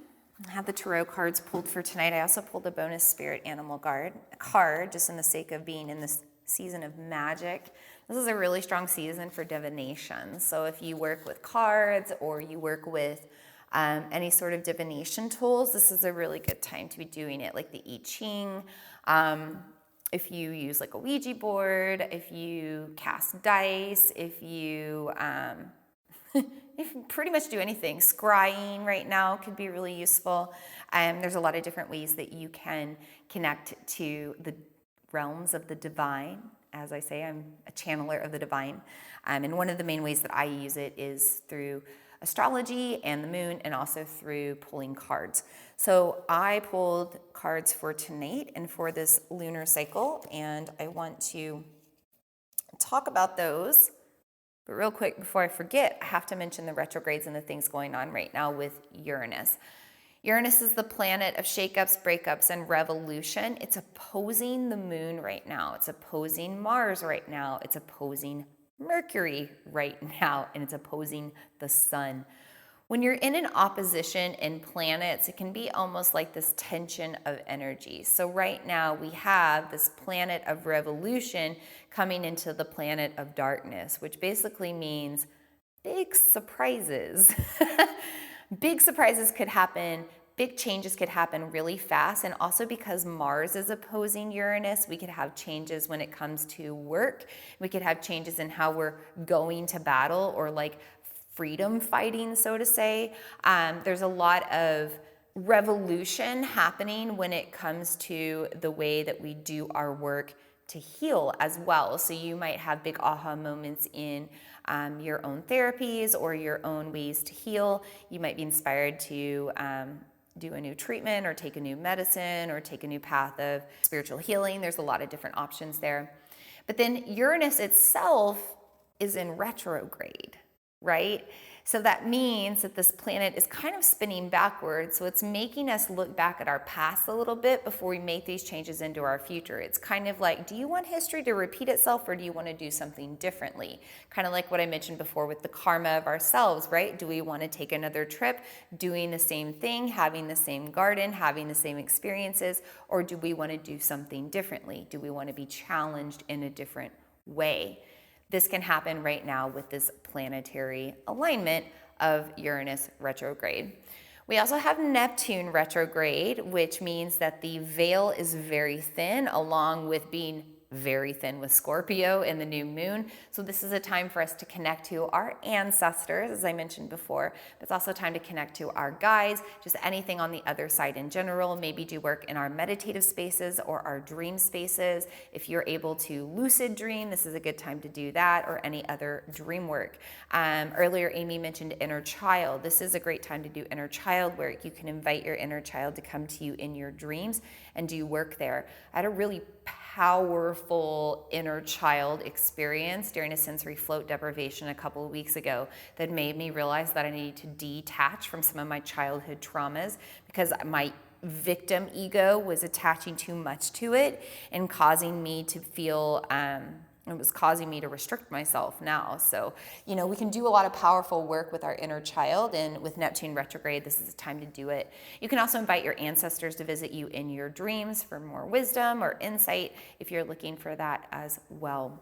I have the tarot cards pulled for tonight. I also pulled a bonus spirit animal card just in the sake of being in this season of magic. This is a really strong season for divination. So if you work with cards or you work with any sort of divination tools, this is a really good time to be doing it, like the I Ching. If you use like a Ouija board, if you cast dice, if you pretty much do anything. Scrying right now could be really useful. There's a lot of different ways that you can connect to the realms of the divine. As I say, I'm a channeler of the divine. And one of the main ways that I use it is through astrology and the moon, and also through pulling cards. So I pulled cards for tonight and for this lunar cycle, and I want to talk about those. But real quick, before I forget, I have to mention the retrogrades and the things going on right now with Uranus. Uranus is the planet of shakeups, breakups, and revolution. It's opposing the moon right now. It's opposing Mars right now. It's opposing Mercury right now. And it's opposing the sun. When you're in an opposition in planets, it can be almost like this tension of energy. So right now we have this planet of revolution coming into the planet of darkness, which basically means big surprises. Big surprises could happen. Big changes could happen really fast. And also because Mars is opposing Uranus, we could have changes when it comes to work. We could have changes in how we're going to battle, or like freedom fighting, so to say. There's a lot of revolution happening when it comes to the way that we do our work to heal as well. So you might have big aha moments in your own therapies or your own ways to heal. You might be inspired to do a new treatment or take a new medicine or take a new path of spiritual healing. There's a lot of different options there. But then Uranus itself is in retrograde, right? So that means that this planet is kind of spinning backwards. So it's making us look back at our past a little bit before we make these changes into our future. It's kind of like, do you want history to repeat itself, or do you want to do something differently? Kind of like what I mentioned before with the karma of ourselves, right? Do we want to take another trip, doing the same thing, having the same garden, having the same experiences, or do we want to do something differently? Do we want to be challenged in a different way? This can happen right now with this planetary alignment of Uranus retrograde. We also have Neptune retrograde, which means that the veil is very thin, along with being very thin with Scorpio and the new moon. So this is a time for us to connect to our ancestors, as I mentioned before. But it's also time to connect to our guides, just anything on the other side in general. Maybe do work in our meditative spaces or our dream spaces. If you're able to lucid dream, this is a good time to do that, or any other dream work. Earlier, Amy mentioned inner child. This is a great time to do inner child work. You can invite your inner child to come to you in your dreams and do work there. I had a really powerful inner child experience during a sensory float deprivation a couple of weeks ago that made me realize that I needed to detach from some of my childhood traumas, because my victim ego was attaching too much to it and causing me to feel it was causing me to restrict myself now. So, we can do a lot of powerful work with our inner child, and with Neptune retrograde, this is the time to do it. You can also invite your ancestors to visit you in your dreams for more wisdom or insight if you're looking for that as well.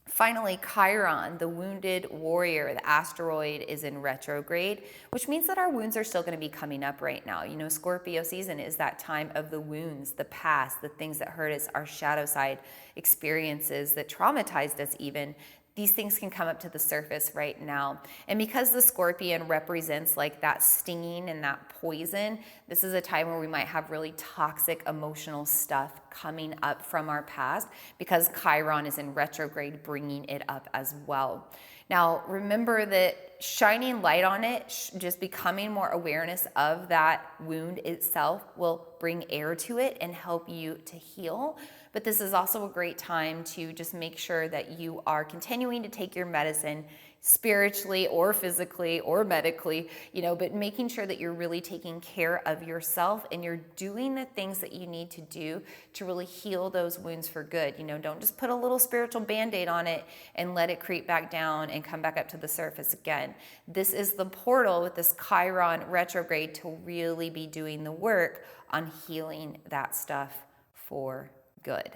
Finally, Chiron, the wounded warrior, the asteroid, is in retrograde, which means that our wounds are still going to be coming up right now. You know, Scorpio season is that time of the wounds, the past, the things that hurt us, our shadow side experiences that traumatized us even. These things can come up to the surface right now. And because the scorpion represents like that stinging and that poison, this is a time where we might have really toxic emotional stuff coming up from our past because Chiron is in retrograde, bringing it up as well. Now, remember that shining light on it, just becoming more awareness of that wound itself will bring air to it and help you to heal. But this is also a great time to just make sure that you are continuing to take your medicine spiritually or physically or medically, you know, but making sure that you're really taking care of yourself and you're doing the things that you need to do to really heal those wounds for good. You know, don't just put a little spiritual band-aid on it and let it creep back down and come back up to the surface again. This is the portal with this Chiron retrograde to really be doing the work on healing that stuff for good.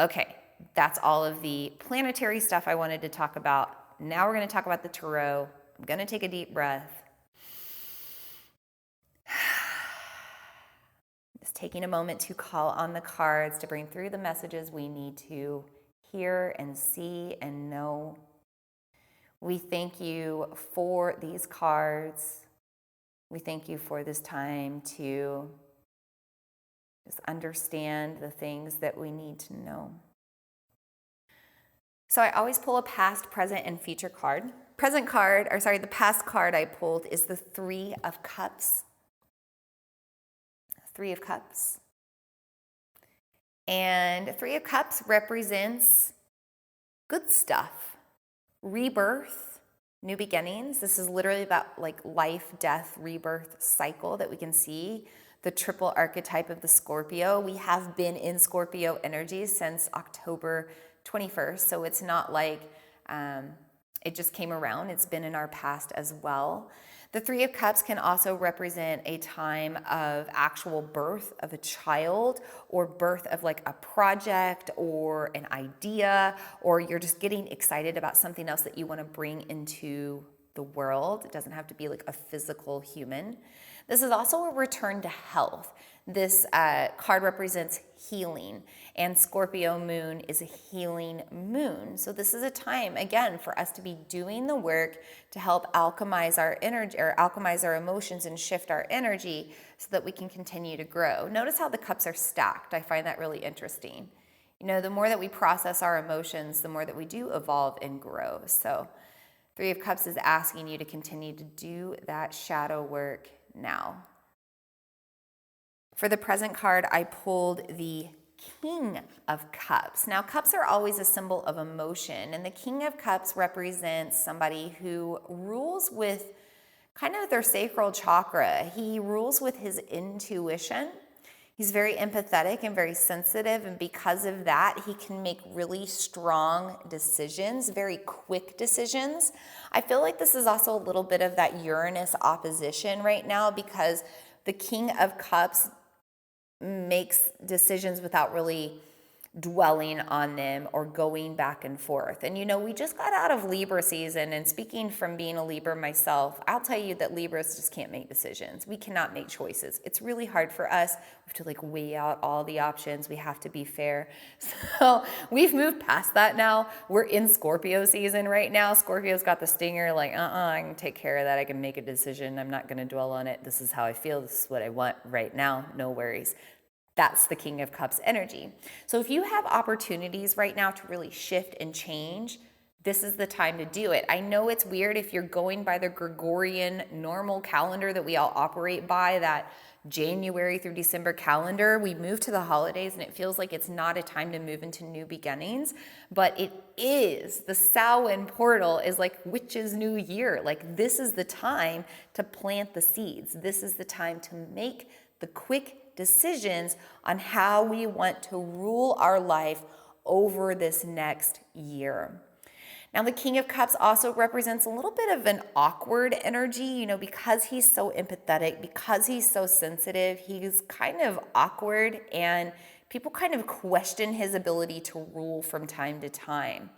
Okay, that's all of the planetary stuff I wanted to talk about. Now we're going to talk about the tarot. I'm going to take a deep breath. Just taking a moment to call on the cards to bring through the messages we need to hear and see and know. We thank you for these cards. We thank you for this time to just understand the things that we need to know. So I always pull a past, present, and future card. The past card I pulled is the Three of Cups. Three of Cups. And Three of Cups represents good stuff, rebirth, new beginnings. This is literally about like life, death, rebirth cycle that we can see. The triple archetype of the Scorpio. We have been in Scorpio energy since October 21st, so it's not like it just came around. It's been in our past as well. The Three of Cups can also represent a time of actual birth of a child or birth of like a project or an idea, or you're just getting excited about something else that you want to bring into the world. It doesn't have to be like a physical human. This is also a return to health. This card represents healing, and Scorpio moon is a healing moon. So this is a time, again, for us to be doing the work to help alchemize our energy or alchemize our emotions and shift our energy so that we can continue to grow. Notice how the cups are stacked. I find that really interesting. You know, the more that we process our emotions, the more that we do evolve and grow. So Three of Cups is asking you to continue to do that shadow work now. For the present card, I pulled the King of Cups. Now, cups are always a symbol of emotion, and the King of Cups represents somebody who rules with kind of their sacral chakra. He rules with his intuition. He's very empathetic and very sensitive, and because of that, he can make really strong decisions, very quick decisions. I feel like this is also a little bit of that Uranus opposition right now because the King of Cups makes decisions without really dwelling on them or going back and forth. And you know, we just got out of Libra season, and speaking from being a Libra myself, I'll tell you that Libras just can't make decisions. We cannot make choices. It's really hard for us. We have to like weigh out all the options. We have to be fair. So we've moved past that now. We're in Scorpio season right now. Scorpio's got the stinger like, I can take care of that. I can make a decision. I'm not going to dwell on it. This is how I feel. This is what I want right now. No worries. That's the King of Cups energy. So if you have opportunities right now to really shift and change, this is the time to do it. I know it's weird if you're going by the Gregorian normal calendar that we all operate by, that January through December calendar. We move to the holidays and it feels like it's not a time to move into new beginnings, but it is. The Samhain portal is like witch's new year. Like this is the time to plant the seeds. This is the time to make the quick decisions on how we want to rule our life over this next year. Now, the King of Cups also represents a little bit of an awkward energy, you know, because he's so empathetic, because he's so sensitive, he's kind of awkward and people kind of question his ability to rule from time to time.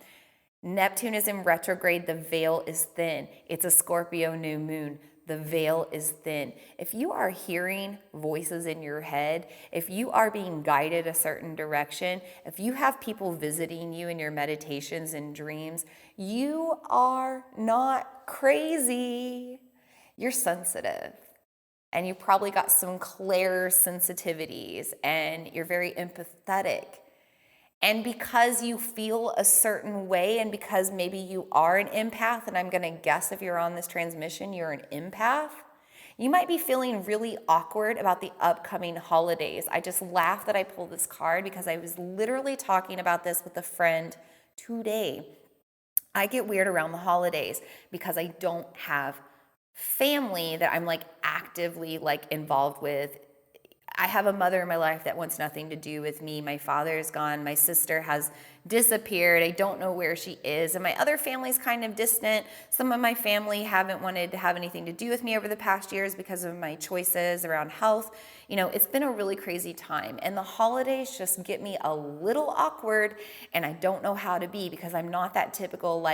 Neptune is in retrograde. The veil is thin. It's a Scorpio new moon. The veil is thin. If you are hearing voices in your head, if you are being guided a certain direction, if you have people visiting you in your meditations and dreams, you are not crazy. You're sensitive. And you probably got some clair sensitivities, and you're very empathetic. And because you feel a certain way, and because maybe you are an empath, and I'm going to guess if you're on this transmission, you're an empath, you might be feeling really awkward about the upcoming holidays. I just laughed that I pulled this card because I was literally talking about this with a friend today. I get weird around the holidays because I don't have family that I'm actively involved with. I have a mother in my life that wants nothing to do with me. My father is gone. My sister has disappeared. I don't know where she is. And my other family's kind of distant. Some of my family haven't wanted to have anything to do with me over the past years because of my choices around health. It's been a really crazy time. And the holidays just get me a little awkward, and I don't know how to be because I'm not that typical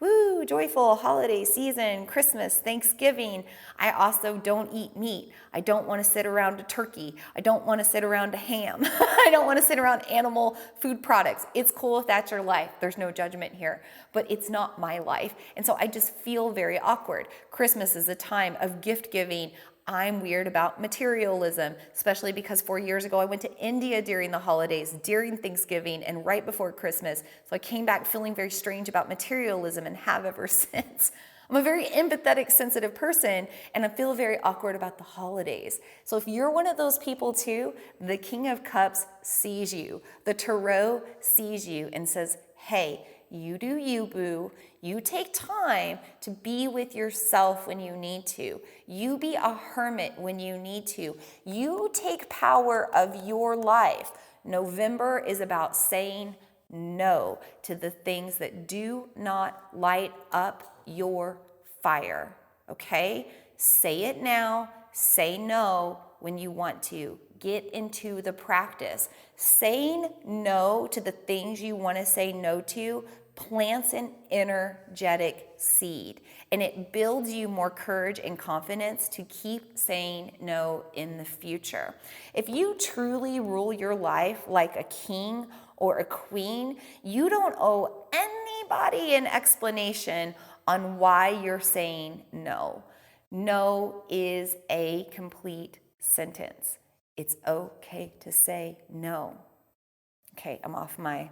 woo, joyful holiday season, Christmas, Thanksgiving. I also don't eat meat. I don't want to sit around a turkey. I don't want to sit around a ham. I don't want to sit around animal food products. It's cool if that's your life. There's no judgment here, but it's not my life. And so I just feel very awkward. Christmas is a time of gift giving. I'm weird about materialism, especially because 4 years ago I went to India during the holidays, during Thanksgiving, and right before Christmas. So I came back feeling very strange about materialism and have ever since. I'm a very empathetic, sensitive person, and I feel very awkward about the holidays. So if you're one of those people too, the King of Cups sees you. The Tarot sees you and says, hey, you do you, boo. You take time to be with yourself when you need to. You be a hermit when you need to. You take power of your life. November is about saying no to the things that do not light up your fire, okay? Say it now. Say no when you want to. Get into the practice. Saying no to the things you want to say no to plants an energetic seed, and it builds you more courage and confidence to keep saying no in the future. If you truly rule your life like a king or a queen, you don't owe anybody an explanation on why you're saying no. No is a complete sentence. It's okay to say no. Okay, I'm off my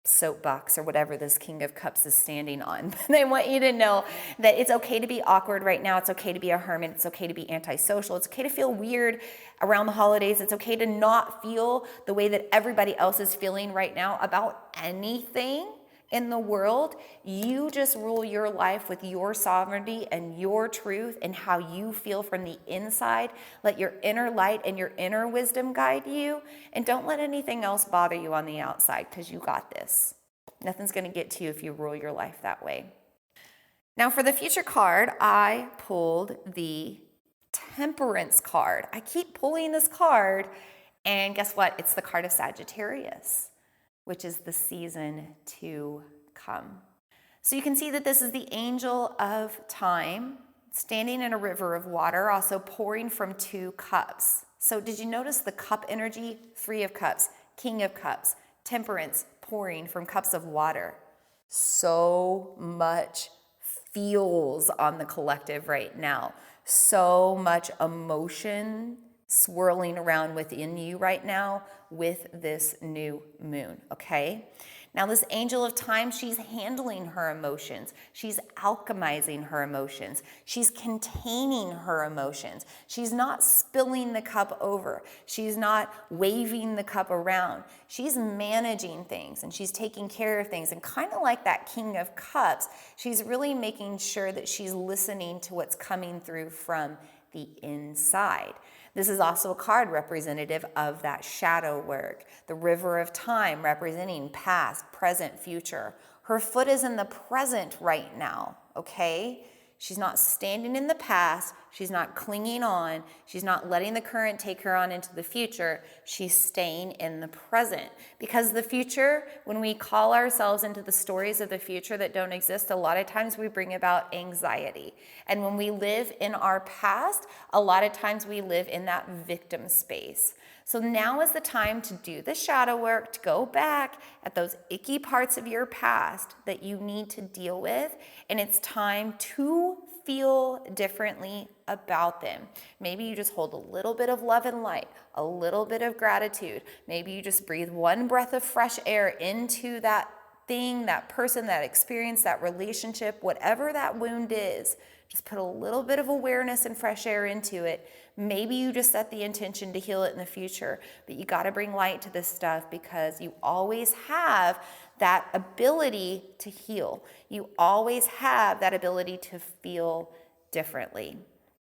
soapbox or whatever this King of Cups is standing on. But I want you to know that it's okay to be awkward right now. It's okay to be a hermit. It's okay to be antisocial. It's okay to feel weird around the holidays. It's okay to not feel the way that everybody else is feeling right now about anything in the world. You just rule your life with your sovereignty and your truth and how you feel from the inside. Let your inner light and your inner wisdom guide you, and don't let anything else bother you on the outside, because you got this. Nothing's going to get to you if you rule your life that way. Now for the future card, I pulled the Temperance card. I keep pulling this card, and guess what? It's the card of Sagittarius, which is the season to come. So you can see that this is the angel of time standing in a river of water, also pouring from 2 cups. So did you notice the cup energy? 3 of cups, King of Cups, Temperance, pouring from cups of water. So much feels on the collective right now. So much emotion swirling around within you right now with this new moon, okay? Now this angel of time, she's handling her emotions. She's alchemizing her emotions. She's containing her emotions. She's not spilling the cup over. She's not waving the cup around. She's managing things, and she's taking care of things. And kind of like that King of Cups, she's really making sure that she's listening to what's coming through from the inside. This is also a card representative of that shadow work, the river of time representing past, present, future. Her foot is in the present right now, okay? She's not standing in the past. She's not clinging on. She's not letting the current take her on into the future. She's staying in the present. Because the future, when we call ourselves into the stories of the future that don't exist, a lot of times we bring about anxiety. And when we live in our past, a lot of times we live in that victim space. So now is the time to do the shadow work, to go back at those icky parts of your past that you need to deal with, and it's time to feel differently about them. Maybe you just hold a little bit of love and light, a little bit of gratitude. Maybe you just breathe one breath of fresh air into that thing, that person, that experience, that relationship, whatever that wound is. Just put a little bit of awareness and fresh air into it. Maybe you just set the intention to heal it in the future, but you got to bring light to this stuff because you always have that ability to heal. You always have that ability to feel differently.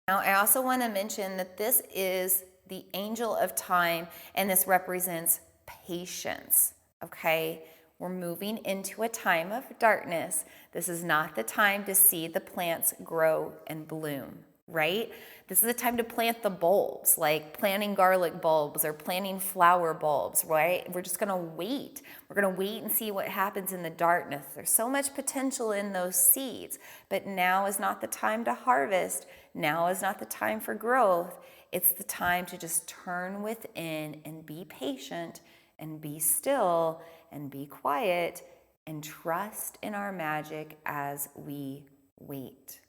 Now, I also want to mention that this is the angel of time, and this represents patience, okay? We're moving into a time of darkness. This is not the time to see the plants grow and bloom, right? This is a time to plant the bulbs, like planting garlic bulbs or planting flower bulbs, right? We're just gonna wait. We're gonna wait and see what happens in the darkness. There's so much potential in those seeds, but now is not the time to harvest. Now is not the time for growth. It's the time to just turn within and be patient and be still and be quiet and trust in our magic as we wait.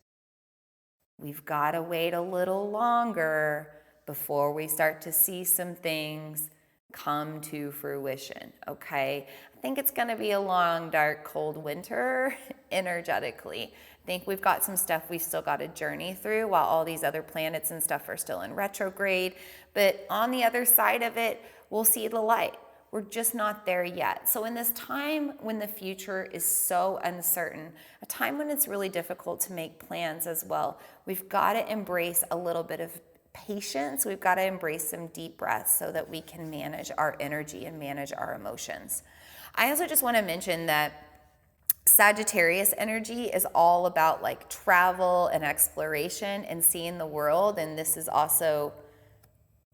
We've got to wait a little longer before we start to see some things come to fruition, okay? I think it's going to be a long, dark, cold winter energetically. I think we've got some stuff we've still got to journey through while all these other planets and stuff are still in retrograde. But on the other side of it, we'll see the light. We're just not there yet. So in this time when the future is so uncertain, a time when it's really difficult to make plans as well, we've got to embrace a little bit of patience. We've got to embrace some deep breaths so that we can manage our energy and manage our emotions. I also just want to mention that Sagittarius energy is all about like travel and exploration and seeing the world. And this is also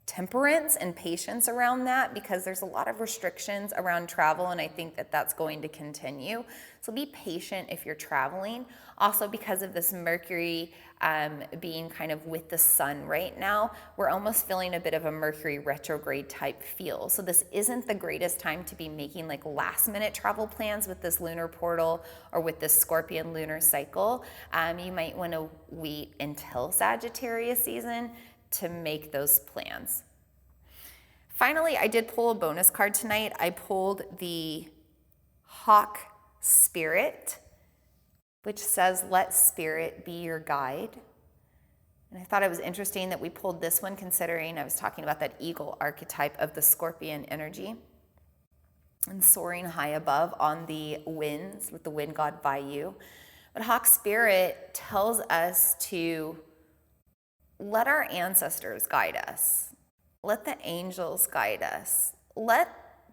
temperance and patience around that because there's a lot of restrictions around travel, and I think that that's going to continue. So be patient if you're traveling. Also, because of this Mercury being kind of with the sun right now, we're almost feeling a bit of a Mercury retrograde type feel. So this isn't the greatest time to be making like last minute travel plans with this lunar portal or with this Scorpion lunar cycle. You might want to wait until Sagittarius season to make those plans. Finally, I did pull a bonus card tonight. I pulled the Hawk Spirit, which says, let spirit be your guide. And I thought it was interesting that we pulled this one considering I was talking about that eagle archetype of the Scorpion energy and soaring high above on the winds with the wind god Vayu. But Hawk Spirit tells us to let our ancestors guide us. Let the angels guide us. Let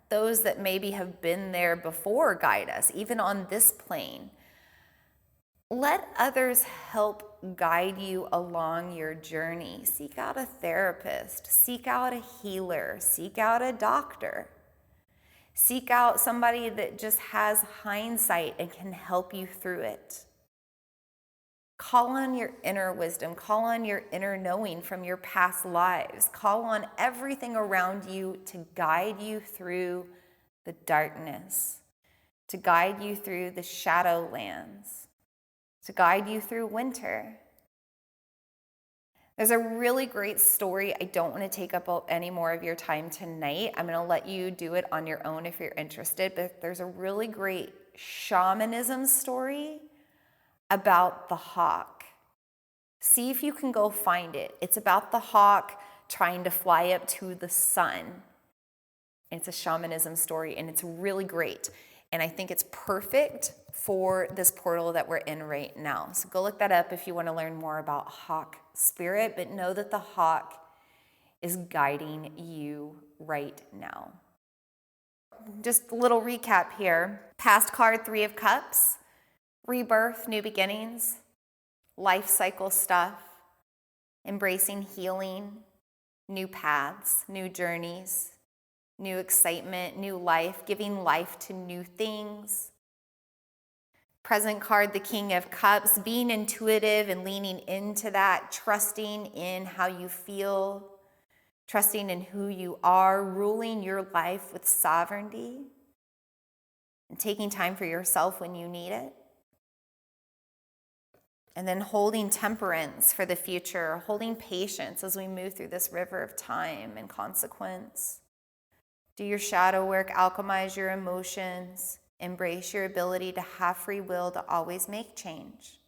those that maybe have been there before guide us, even on this plane. Let others help guide you along your journey. Seek out a therapist. Seek out a healer. Seek out a doctor. Seek out somebody that just has hindsight and can help you through it. Call on your inner wisdom. Call on your inner knowing from your past lives. Call on everything around you to guide you through the darkness, to guide you through the shadowlands, to guide you through winter. There's a really great story. I don't want to take up any more of your time tonight. I'm going to let you do it on your own if you're interested, but there's a really great shamanism story about the hawk. See if you can go find it. It's about the hawk trying to fly up to the sun. It's a shamanism story, and it's really great. And I think it's perfect for this portal that we're in right now. So go look that up if you want to learn more about hawk spirit, but know that the hawk is guiding you right now. Just a little recap here. Past card, 3 of Cups. Rebirth, new beginnings. life cycle stuff, embracing healing, new paths, new journeys, new excitement, new life, giving life to new things. Present card, the King of Cups, being intuitive and leaning into that, trusting in how you feel, trusting in who you are, ruling your life with sovereignty, and taking time for yourself when you need it. And then holding temperance for the future, holding patience as we move through this river of time and consequence. Do your shadow work, alchemize your emotions, embrace your ability to have free will to always make change.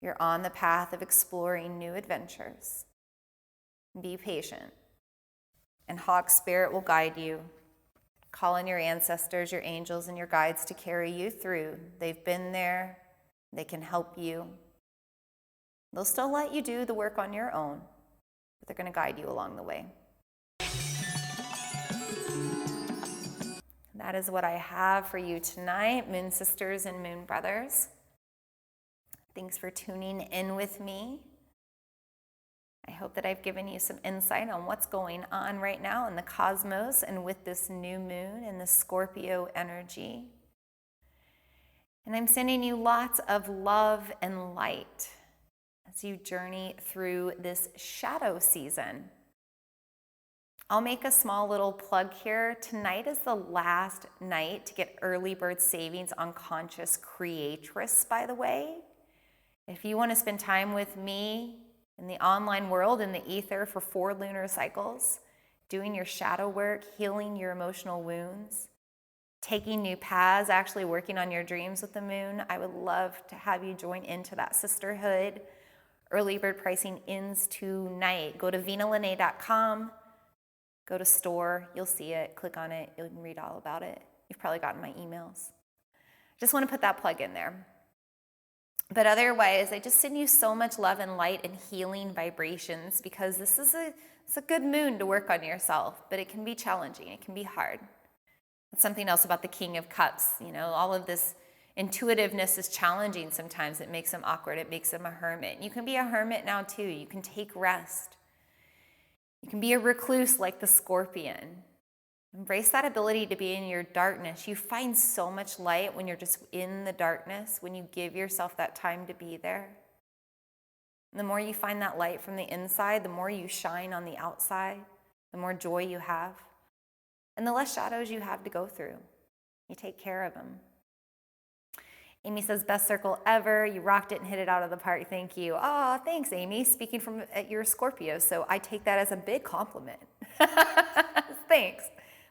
You're on the path of exploring new adventures. Be patient, and Hawk Spirit will guide you. Call on your ancestors, your angels, and your guides to carry you through. They've been there. They can help you. They'll still let you do the work on your own, but they're going to guide you along the way. That is what I have for you tonight, Moon Sisters and Moon Brothers. Thanks for tuning in with me. I hope that I've given you some insight on what's going on right now in the cosmos and with this new moon and the Scorpio energy. And I'm sending you lots of love and light as you journey through this shadow season. I'll make a small little plug here. Tonight is the last night to get early bird savings on Conscious Creatress, by the way. If you want to spend time with me in the online world, in the ether for 4 lunar cycles, doing your shadow work, healing your emotional wounds, taking new paths, actually working on your dreams with the moon, I would love to have you join into that sisterhood. Early bird pricing ends tonight. Go to vinalene.com, go to store, you'll see it, click on it, you can read all about it. You've probably gotten my emails. Just want to put that plug in there. But otherwise, I just send you so much love and light and healing vibrations, because this is it's a good moon to work on yourself, but it can be challenging. It can be hard. That's something else about the King of Cups. You know, all of this intuitiveness is challenging sometimes. It makes them awkward. It makes them a hermit. You can be a hermit now too. You can take rest. You can be a recluse like the Scorpion. Embrace that ability to be in your darkness. You find so much light when you're just in the darkness, when you give yourself that time to be there. And the more you find that light from the inside, the more you shine on the outside, the more joy you have, and the less shadows you have to go through. You take care of them. Amy says, best circle ever. You rocked it and hit it out of the park. Thank you. Oh, thanks, Amy. Speaking from your Scorpio, so I take that as a big compliment. Thanks.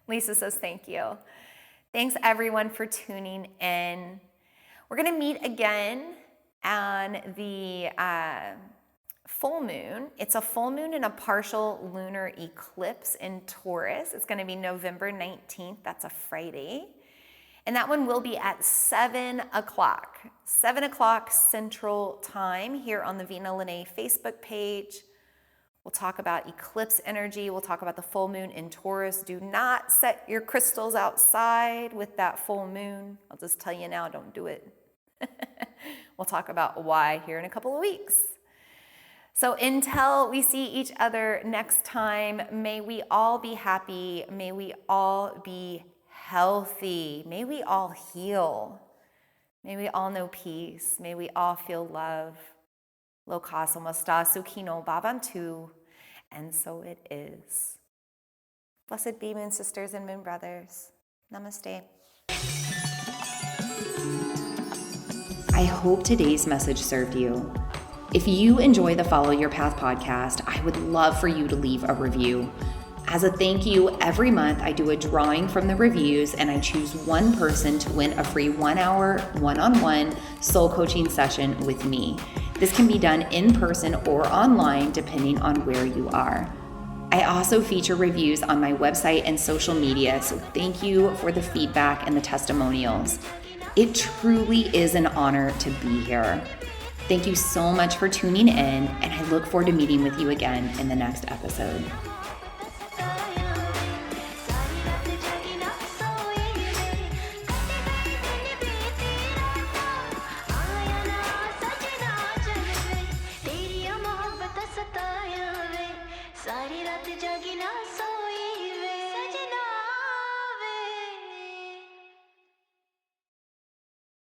Lisa says, thank you. Thanks, everyone, for tuning in. We're going to meet again on the full moon. It's a full moon and a partial lunar eclipse in Taurus. It's going to be November 19th. That's a Friday. And that one will be at 7 o'clock. 7 o'clock Central Time here on the Vina Lene Facebook page. We'll talk about eclipse energy. We'll talk about the full moon in Taurus. Do not set your crystals outside with that full moon. I'll just tell you now, don't do it. We'll talk about why here in a couple of weeks. So until we see each other next time, may we all be happy. May we all be healthy. May we all heal. May we all know peace. May we all feel love. Loka somasta sukino bhavantu, and so it is. Blessed be, Moon Sisters and Moon Brothers. Namaste. I hope today's message served you. If you enjoy the Follow Your Path podcast, I would love for you to leave a review. As a thank you, every month I do a drawing from the reviews, and I choose one person to win a free 1-hour, one-on-one soul coaching session with me. This can be done in person or online, depending on where you are. I also feature reviews on my website and social media, so thank you for the feedback and the testimonials. It truly is an honor to be here. Thank you so much for tuning in, and I look forward to meeting with you again in the next episode.